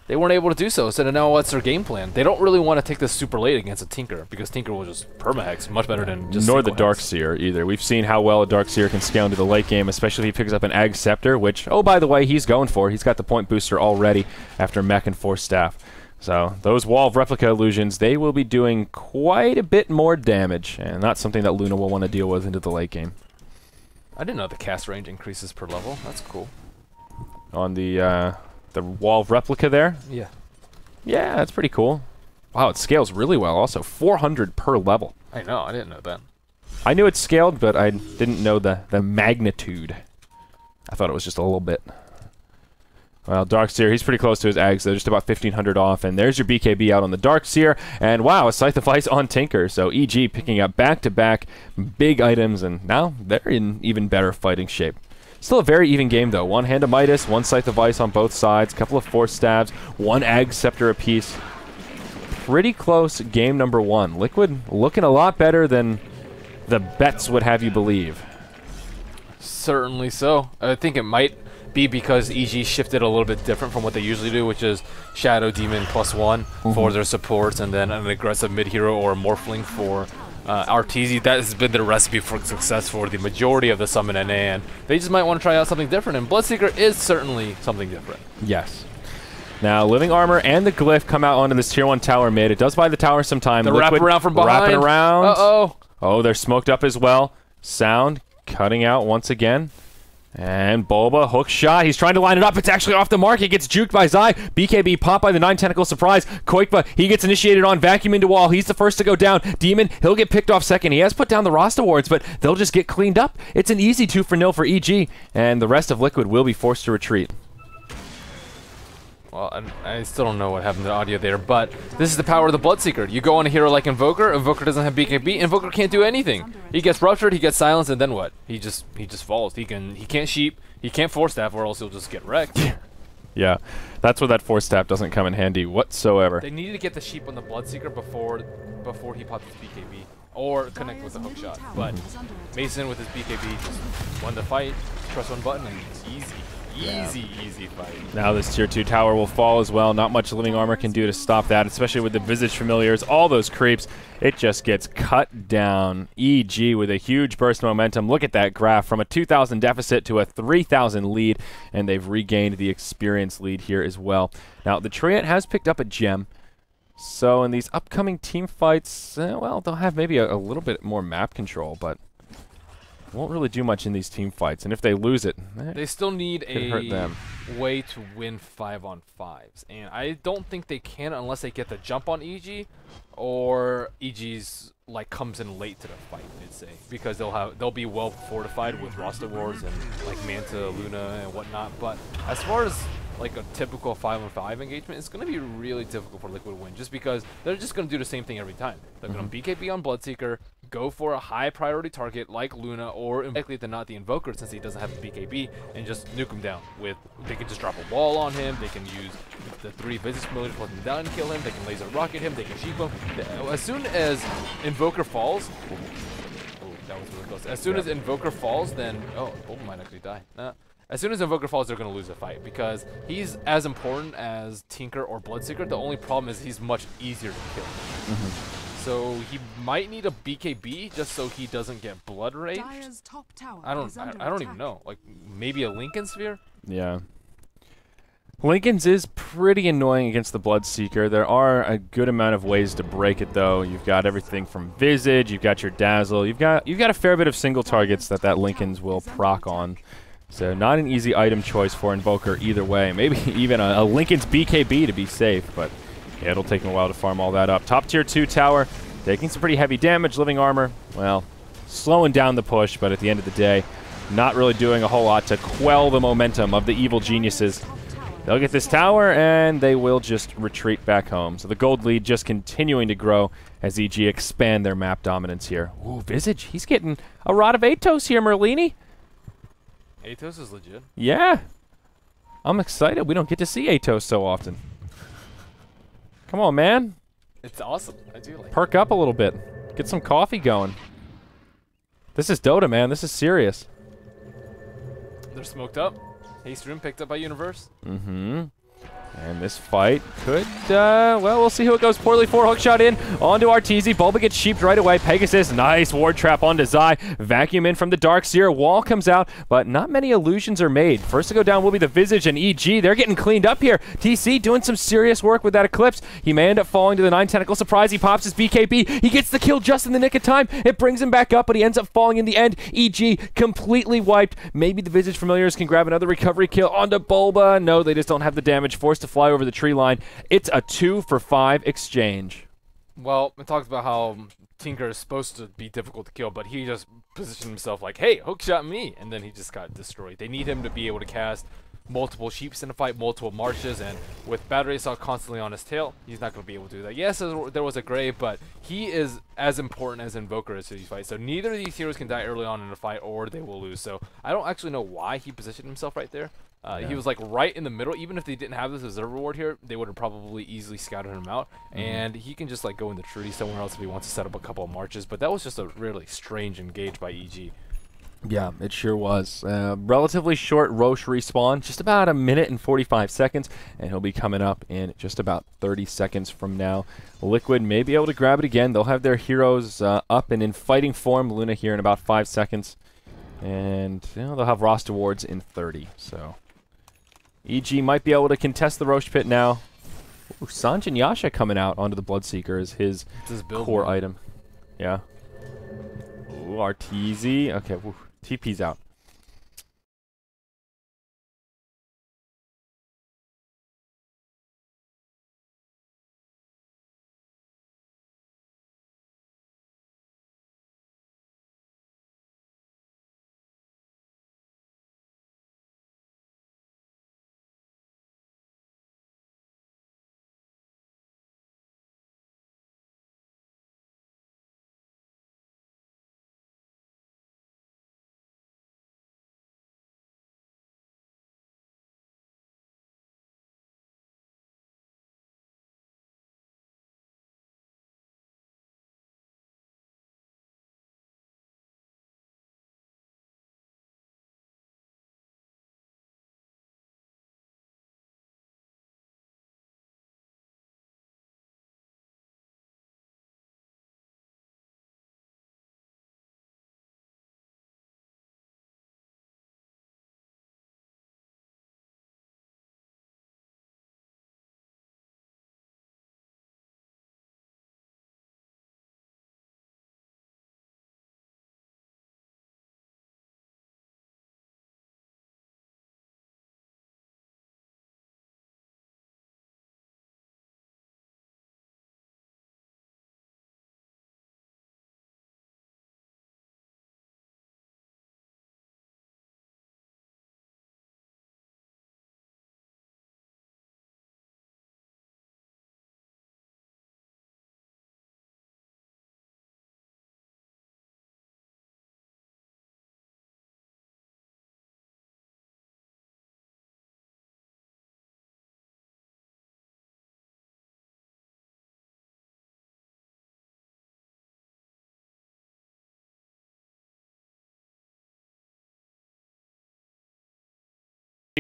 they weren't able to do so. So now what's their game plan? They don't really want to take this super late against a Tinker, because Tinker will just permahex much better than just nor the Darkseer either. We've seen how well a Darkseer can scale into the late game, especially if he picks up an Ag Scepter, which, oh, by the way, he's going for. He's got the point booster already after Mech and Force Staff. So those Wall of Replica illusions, they will be doing quite a bit more damage, and not something that Luna will want to deal with into the late game. I didn't know the cast range increases per level. That's cool. On the Wall of Replica there? Yeah. Yeah, that's pretty cool. Wow, it scales really well also. 400 per level. I know, I didn't know that. I knew it scaled, but I didn't know the magnitude. I thought it was just a little bit. Well, Darkseer, he's pretty close to his Ags, though, just about 1,500 off. And there's your BKB out on the Darkseer. And wow, a Scythe of Ice on Tinker. So EG picking up back-to-back big items, and now they're in even better fighting shape. Still a very even game, though. One Hand of Midas, one Scythe of Ice on both sides, couple of Force Stabs, one Ag Scepter apiece. Pretty close game number 1. Liquid looking a lot better than the bets would have you believe. Certainly so. I think it might be because EG shifted a little bit different from what they usually do, which is Shadow Demon +1 for their supports, and then an aggressive mid-hero or a Morphling for Arteezy. That has been the recipe for success for the majority of the Summon NA, and they just might want to try out something different, and Bloodseeker is certainly something different. Yes. Now, Living Armor and the Glyph come out onto this Tier 1 tower mid. It does buy the tower some time. They're wrapping around from behind. Wrapping around. Uh-oh. Oh, they're smoked up as well. Sound cutting out once again. And Boba, hook shot. He's trying to line it up. It's actually off the mark. He gets juked by Zai. BKB popped by the 9-tentacle surprise. Koikba, he gets initiated on. Vacuum into wall. He's the first to go down. Demon, he'll get picked off second. He has put down the Rasta wards, but they'll just get cleaned up. It's an easy 2-0 for EG, and the rest of Liquid will be forced to retreat. Well, I still don't know what happened to the audio there, but this is the power of the Bloodseeker. You go on a hero like Invoker. Invoker doesn't have BKB. Invoker can't do anything. He gets ruptured, he gets silenced, and then what? He just falls. He can't sheep, he can't Force Staff, or else he'll just get wrecked. Yeah, that's where that Force Staff doesn't come in handy whatsoever. They needed to get the sheep on the Bloodseeker before he popped his BKB, or connect with the hook shot. But Mason with his BKB just won the fight. Press one button and it's easy. Easy fight. Now this Tier 2 tower will fall as well. Not much Living Armor can do to stop that, especially with the Visage Familiars, all those creeps. It just gets cut down. EG with a huge burst of momentum. Look at that graph, from a 2,000 deficit to a 3,000 lead, and they've regained the experience lead here as well. Now, the Treant has picked up a gem, so in these upcoming team fights, well, they'll have maybe a little bit more map control, but won't really do much in these team fights, and if they lose it, they still need a hurt them. way to win 5-on-5s, and I don't think they can unless they get the jump on EG, or EG's like comes in late to the fight, I'd say, because they'll be well fortified with Rasta Wars and like Manta, Luna, and whatnot. But as far as like a typical 5-on-5 engagement, it's going to be really difficult for Liquid to win, just because they're just going to do the same thing every time. They're going to BKB on Bloodseeker, go for a high priority target like Luna, or likely than not the Invoker, since he doesn't have the BKB, and just nuke him down. They can just drop a wall on him, they can use the 3 Visage Familiars to let him down and kill him, they can laser rocket him, they can sheep him. As soon as Invoker falls, that was really close. As soon as Invoker falls, then Boba might actually die. Nah. As soon as Invoker falls, they're going to lose the fight, because he's as important as Tinker or Bloodseeker. The only problem is he's much easier to kill. So he might need a BKB just so he doesn't get blood rage. I don't even know. Like maybe a Lincoln Sphere? Yeah. Lincoln's is pretty annoying against the Bloodseeker. There are a good amount of ways to break it, though. You've got everything from Visage, you've got your Dazzle, you've got a fair bit of single targets that Lincoln's will proc on. So not an easy item choice for Invoker either way. Maybe even a Linken's BKB to be safe, but yeah, it'll take him a while to farm all that up. Top tier 2 tower, taking some pretty heavy damage. Living armor, well, slowing down the push, but at the end of the day, not really doing a whole lot to quell the momentum of the evil geniuses. They'll get this tower, and they will just retreat back home. So the gold lead just continuing to grow as EG expand their map dominance here. Ooh, Visage, he's getting a rod of Atos here, Merlini. Atos is legit. Yeah. I'm excited. We don't get to see Atos so often. Come on, man. It's awesome. I do like Perk up a little bit. Get some coffee going. This is Dota, man. This is serious. They're smoked up. Haste room picked up by Universe. Mm-hmm. And this fight could, well, we'll see who it goes poorly for. Hookshot in onto Arteezy. Bulba gets sheeped right away. Pegasus, nice ward trap onto Zai. Vacuum in from the Darkseer. Wall comes out, but not many illusions are made. First to go down will be the Visage and EG. They're getting cleaned up here. TC doing some serious work with that Eclipse. He may end up falling to the 9 Tentacle Surprise. He pops his BKB. He gets the kill just in the nick of time. It brings him back up, but he ends up falling in the end. EG completely wiped. Maybe the Visage Familiars can grab another recovery kill onto Bulba. No, they just don't have the damage. Forced to fly over the tree line. It's a 2-for-5 exchange. Well, it talks about how Tinker is supposed to be difficult to kill, but he just positioned himself like, hey, hookshot me, and then he just got destroyed. They need him to be able to cast multiple sheeps in a fight, multiple marches, and with Battery Assault constantly on his tail, he's not going to be able to do that. Yes, there was a grave, but he is as important as Invoker is to these fights. So neither of these heroes can die early on in a fight, or they will lose. So I don't actually know why he positioned himself right there. He was like right in the middle. Even if they didn't have this observer ward here, they would have probably easily scouted him out. And he can just like go in the tree somewhere else if he wants to set up a couple of marches. But that was just a really strange engage by EG. Yeah, it sure was. Relatively short Roche respawn, just about 1 minute and 45 seconds, and he'll be coming up in just about 30 seconds from now. Liquid may be able to grab it again. They'll have their heroes up and in fighting form. Luna here in about 5 seconds. And you know, they'll have roster wards in 30, so... EG might be able to contest the Roche Pit now. Ooh, Sanjin Yasha coming out onto the Bloodseeker is his core item. Yeah. Ooh, Arteezy. Okay, woo. TP's out.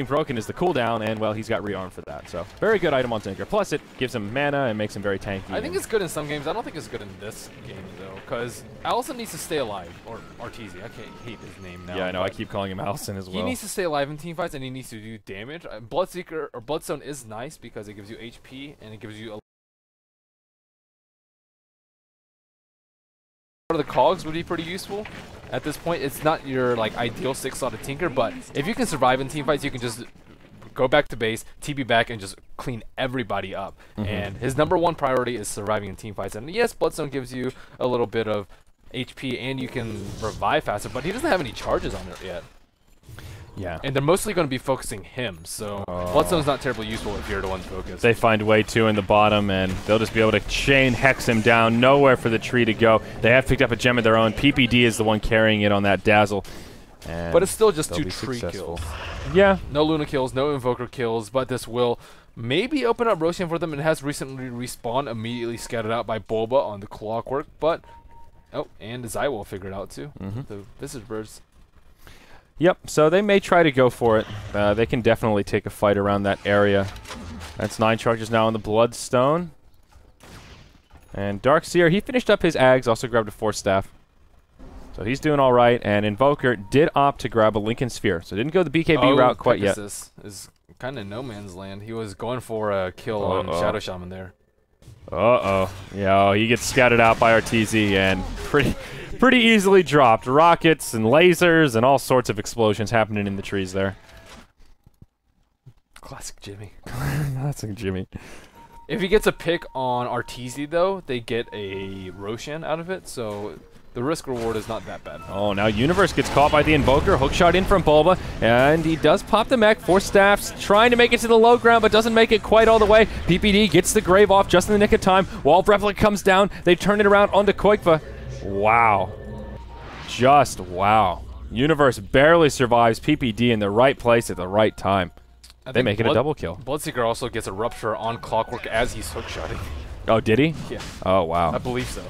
Broken is the cooldown, and well, he's got rearm for that. So very good item on Tinker. Plus, it gives him mana and makes him very tanky. I think it's good in some games. I don't think it's good in this game though, because Allison needs to stay alive, or Arteezy. I can't hate his name now. Yeah, I know. I keep calling him Allison as well. He needs to stay alive in team fights, and he needs to do damage. Bloodseeker or Bloodstone is nice because it gives you HP and it gives you a of the cogs would be pretty useful. At this point, it's not your like ideal 6-slotted Tinker, but if you can survive in team fights, you can just go back to base, TP back, and just clean everybody up. And his #1 priority is surviving in team fights. And yes, Bloodstone gives you a little bit of HP, and you can revive faster, but he doesn't have any charges on it yet. Yeah. And they're mostly going to be focusing him, so Bloodstone's not terribly useful if you're the one focused. They find way 2 in the bottom, and they'll just be able to chain hex him down. Nowhere for the tree to go. They have picked up a gem of their own. PPD is the one carrying it on that Dazzle. But it's still just 2 tree kills. Yeah. No Luna kills, no Invoker kills, but this will maybe open up Roshan for them. It has recently respawned, immediately scattered out by Bulba on the Clockwork, but... Oh, and Zai will figure it out too. The Visage Birds. Yep, so they may try to go for it. They can definitely take a fight around that area. That's 9 charges now on the Bloodstone. And Darkseer, he finished up his Ags, also grabbed a Force Staff. So he's doing all right, and Invoker did opt to grab a Lincoln Sphere. So didn't go the BKB route quite yet. Pegasus is kind of no man's land. He was going for a kill on Shadow Shaman there. Yeah, he gets scouted out by RTZ and pretty easily dropped. Rockets and lasers and all sorts of explosions happening in the trees there. Classic Jimmy. Classic Jimmy. If he gets a pick on RTZ though, they get a Roshan out of it, so the risk reward is not that bad. Oh, now Universe gets caught by the Invoker. Hookshot in from Bulba, and he does pop the mech. Force Staffs trying to make it to the low ground, but doesn't make it quite all the way. PPD gets the Grave off just in the nick of time. Wall of Replica comes down. They turn it around onto Koikva. Wow. Just wow. Universe barely survives PPD in the right place at the right time. They make it a double kill. Bloodseeker also gets a Rupture on Clockwork as he's hookshotting. Oh, did he? Yeah. Oh, wow. I believe so.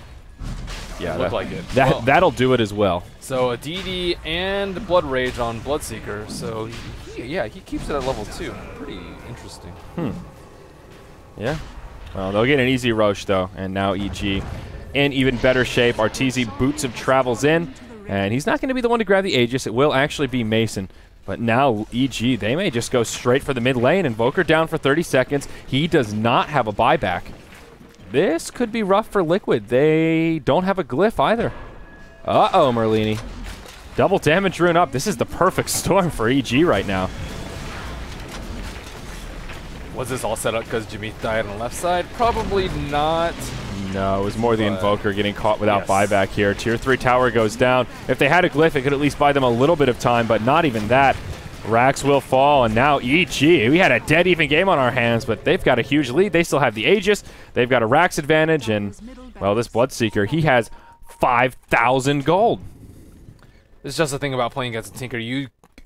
Yeah, looked like it. That'll do it as well. So a DD and Blood Rage on Bloodseeker. So yeah, he keeps it at level 2. Pretty interesting. Yeah. Well, they'll get an easy Roche though, and now EG in even better shape. RTZ Boots of Travels in, and he's not going to be the one to grab the Aegis. It will actually be Mason. But now EG, they may just go straight for the mid lane. Invoker down for 30 seconds. He does not have a buyback. This could be rough for Liquid. They don't have a glyph either. Uh-oh, Merlini. Double damage rune up. This is the perfect storm for EG right now. Was this all set up because Jimmy died on the left side? Probably not. No, it was more the Invoker getting caught without buyback here. Tier 3 tower goes down. If they had a glyph, it could at least buy them a little bit of time, but not even that. Rax will fall, and now EG. We had a dead even game on our hands, but they've got a huge lead. They still have the Aegis. They've got a Rax advantage, and, well, this Bloodseeker, he has 5,000 gold. It's just the thing about playing against a Tinker.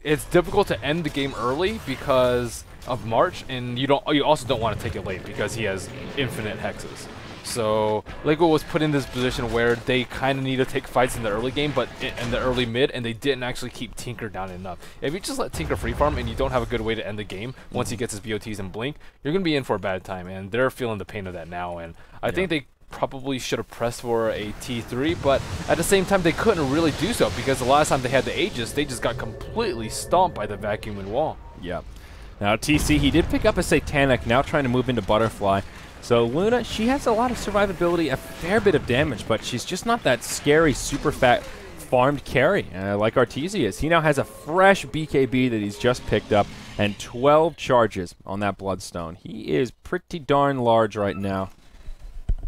It's difficult to end the game early because of March, and you also don't want to take it late because he has infinite hexes. So Liquid was put in this position where they kind of need to take fights in the early game, but in the early mid, and they didn't actually keep Tinker down enough. If you just let Tinker free farm and you don't have a good way to end the game once he gets his BOTs and blink, you're going to be in for a bad time, and they're feeling the pain of that now. And I think they probably should have pressed for a T3, but at the same time they couldn't really do so because the last time they had the Aegis, they just got completely stomped by the vacuum and wall. Yep. Now TC, he did pick up a Satanic, now trying to move into Butterfly. So Luna, she has a lot of survivability, a fair bit of damage, but she's just not that scary, super fat farmed carry like Arteezy is. He now has a fresh BKB that he's just picked up and 12 charges on that Bloodstone. He is pretty darn large right now.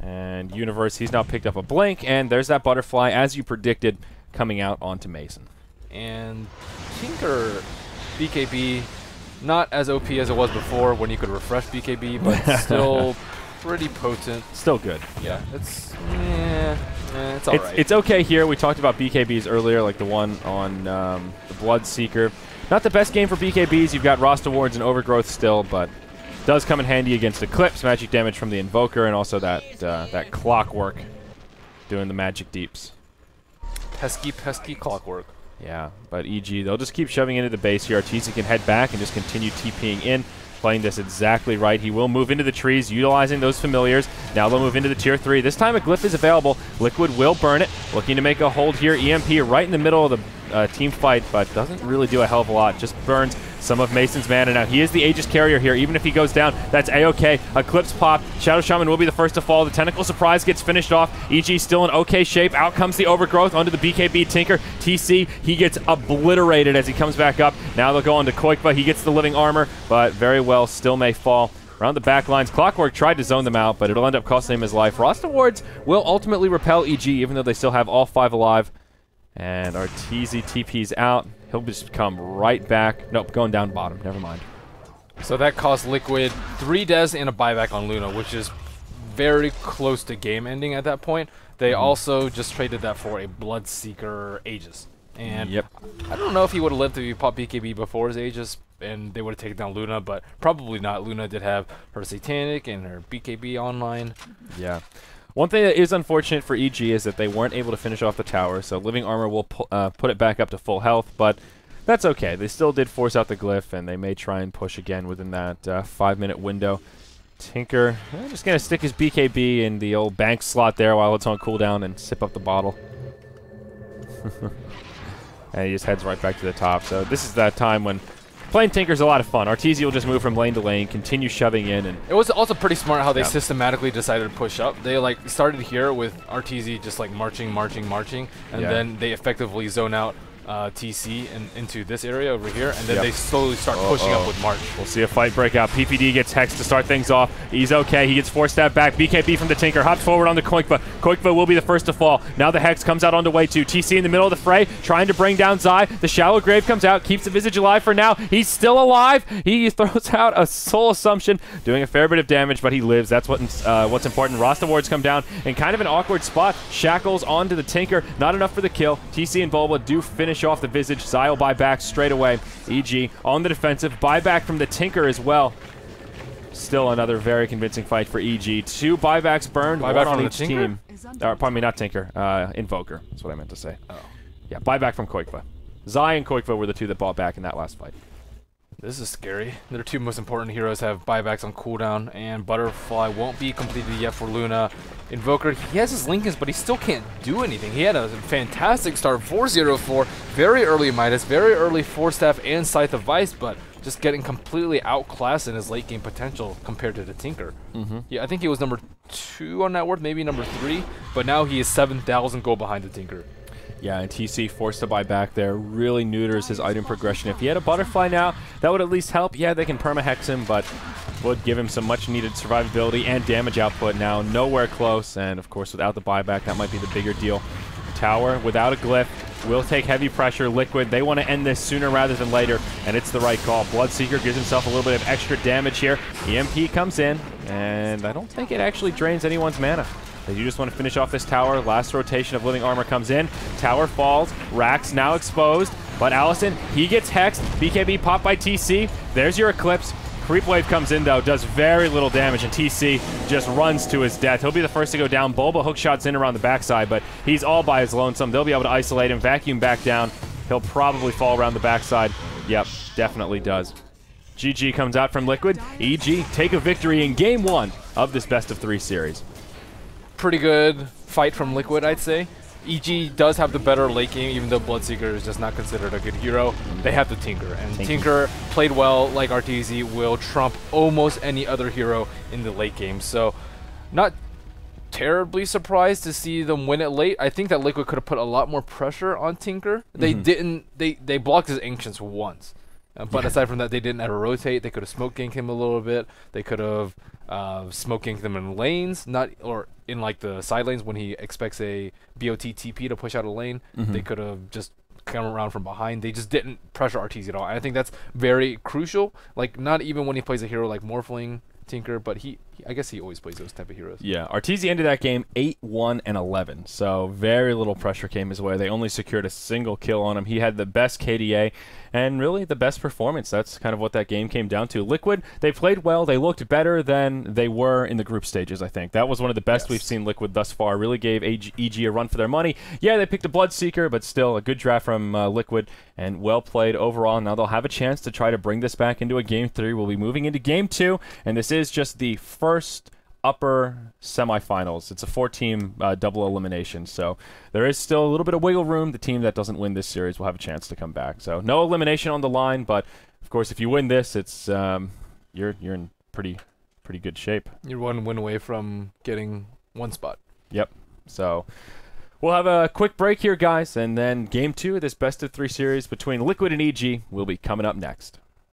And Universe, he's now picked up a Blink, and there's that Butterfly, as you predicted, coming out onto Mason. And Tinker BKB, not as OP as it was before when you could refresh BKB, but still pretty potent. Still good. Yeah, it's all right. It's okay here. We talked about BKBs earlier, like the one on the Bloodseeker. Not the best game for BKBs. You've got Rost Awards and Overgrowth still, but does come in handy against Eclipse, magic damage from the Invoker, and also that Clockwork doing the magic deeps. Pesky Clockwork. Yeah, but EG, they'll just keep shoving into the base here. Arteezy can head back and just continue TPing in. Playing this exactly right. He will move into the trees, utilizing those familiars. Now they'll move into the tier 3. This time a glyph is available. Liquid will burn it. Looking to make a hold here. EMP right in the middle of the team fight, but doesn't really do a hell of a lot. Just burns some of Mason's mana. Now, he is the Aegis carrier here. Even if he goes down, that's A-okay. Eclipse pop. Shadow Shaman will be the first to fall. The Tentacle Surprise gets finished off. EG still in okay shape. Out comes the Overgrowth onto the BKB Tinker. TC, he gets obliterated as he comes back up. Now they'll go on to Koikva. He gets the living armor, but very well still may fall. Around the back lines, Clockwork tried to zone them out, but it'll end up costing him his life. Rasta Wards will ultimately repel EG, even though they still have all 5 alive. And Arteezy TP's out. He'll just come right back. Nope, going down bottom. Never mind. So that cost Liquid 3 des and a buyback on Luna, which is very close to game ending at that point. They also just traded that for a Bloodseeker Aegis. And I don't know if he would have lived to pop BKB before his Aegis, and they would have taken down Luna, but probably not. Luna did have her Satanic and her BKB online. Yeah. One thing that is unfortunate for EG is that they weren't able to finish off the tower, so Living Armor will put it back up to full health, but that's okay. They still did force out the Glyph, and they may try and push again within that 5-minute window. Tinker, just going to stick his BKB in the old bank slot there while it's on cooldown and sip up the bottle. And he just heads right back to the top. So this is that time when playing Tinker's a lot of fun. Arteezy will just move from lane to lane, continue shoving in. And it was also pretty smart how they systematically decided to push up. They like started here with Arteezy just like marching, and then they effectively zone out TC and into this area over here, and then they slowly start pushing up with March. We'll see a fight break out. PPD gets Hex to start things off. He's okay. He gets 4-stab back. BKB from the Tinker. Hops forward on the Koikva. Koikva will be the first to fall. Now the Hex comes out on the way to TC in the middle of the fray, trying to bring down Zai. The Shallow Grave comes out, keeps the Visage alive for now. He's still alive. He throws out a Soul Assumption, doing a fair bit of damage, but he lives. That's what's important. Rasta Wards come down in kind of an awkward spot. Shackles onto the Tinker. Not enough for the kill. TC and Bulba do finish off the Visage. Zai will buy back straight away. EG on the defensive. Buyback from the Tinker as well. Still another very convincing fight for EG. 2 buybacks burned, one on each team. Pardon me, not Tinker. Invoker. That's what I meant to say. Oh. Yeah, buyback from Koikva. Zai and Koikva were the 2 that bought back in that last fight. This is scary. Their 2 most important heroes have buybacks on cooldown, and Butterfly won't be completed yet for Luna. Invoker, he has his Lincolns, but he still can't do anything. He had a fantastic start, 4-0-4, very early Midas, very early 4-staff and Scythe of Vice, but just getting completely outclassed in his late game potential compared to the Tinker. Yeah, I think he was number 2 on net worth, maybe number 3, but now he is 7,000 gold behind the Tinker. Yeah, and TC forced to buy back there really neuters his item progression. If he had a Butterfly now, that would at least help. Yeah, they can perma-hex him, but would give him some much-needed survivability and damage output. Now nowhere close, and of course without the buyback, that might be the bigger deal. Tower without a Glyph will take heavy pressure. Liquid, they want to end this sooner rather than later, and it's the right call. Bloodseeker gives himself a little bit of extra damage here. EMP comes in, and I don't think it actually drains anyone's mana. They do just want to finish off this tower. Last rotation of Living Armor comes in. Tower falls. Rax now exposed. But Allison, he gets hexed. BKB popped by TC. There's your Eclipse. Creep Wave comes in, though. Does very little damage, and TC just runs to his death. He'll be the first to go down. Bulba hookshots in around the backside, but he's all by his lonesome. They'll be able to isolate him, vacuum back down. He'll probably fall around the backside. Yep, definitely does. GG comes out from Liquid. EG take a victory in Game 1 of this best-of-3 series. Pretty good fight from Liquid, I'd say. EG does have the better late game, even though Bloodseeker is just not considered a good hero. They have the Tinker, and Tinker played well like Arteezy, will trump almost any other hero in the late game. So not terribly surprised to see them win it late. I think that Liquid could have put a lot more pressure on Tinker. They didn't. They blocked his Ancients once. But aside from that, they didn't ever rotate. They could have smoke ganked him a little bit. They could have smoke ganked them in lanes, or in like the side lanes when he expects a BOT TP to push out a lane. They could have just come around from behind. They just didn't pressure Arteezy at all. And I think that's very crucial. Like, not even when he plays a hero like Morphling, Tinker, but I guess he always plays those type of heroes. Yeah, Arteezy ended that game 8-1-11, so very little pressure came his way. They only secured a single kill on him. He had the best KDA and really the best performance. That's kind of what that game came down to. Liquid, they played well. They looked better than they were in the group stages, I think. That was one of the best we've seen Liquid thus far. Really gave EG a run for their money. Yeah, they picked a Bloodseeker, but still a good draft from Liquid and well played overall. Now they'll have a chance to try to bring this back into a Game 3. We'll be moving into Game 2, and this is just the first upper semifinals. It's a 4-team double elimination, so there is still a little bit of wiggle room. The team that doesn't win this series will have a chance to come back. So no elimination on the line, but of course, if you win this, it's you're in pretty good shape. You're 1 win away from getting 1 spot. Yep. So we'll have a quick break here, guys, and then Game 2 of this best-of-3 series between Liquid and EG will be coming up next.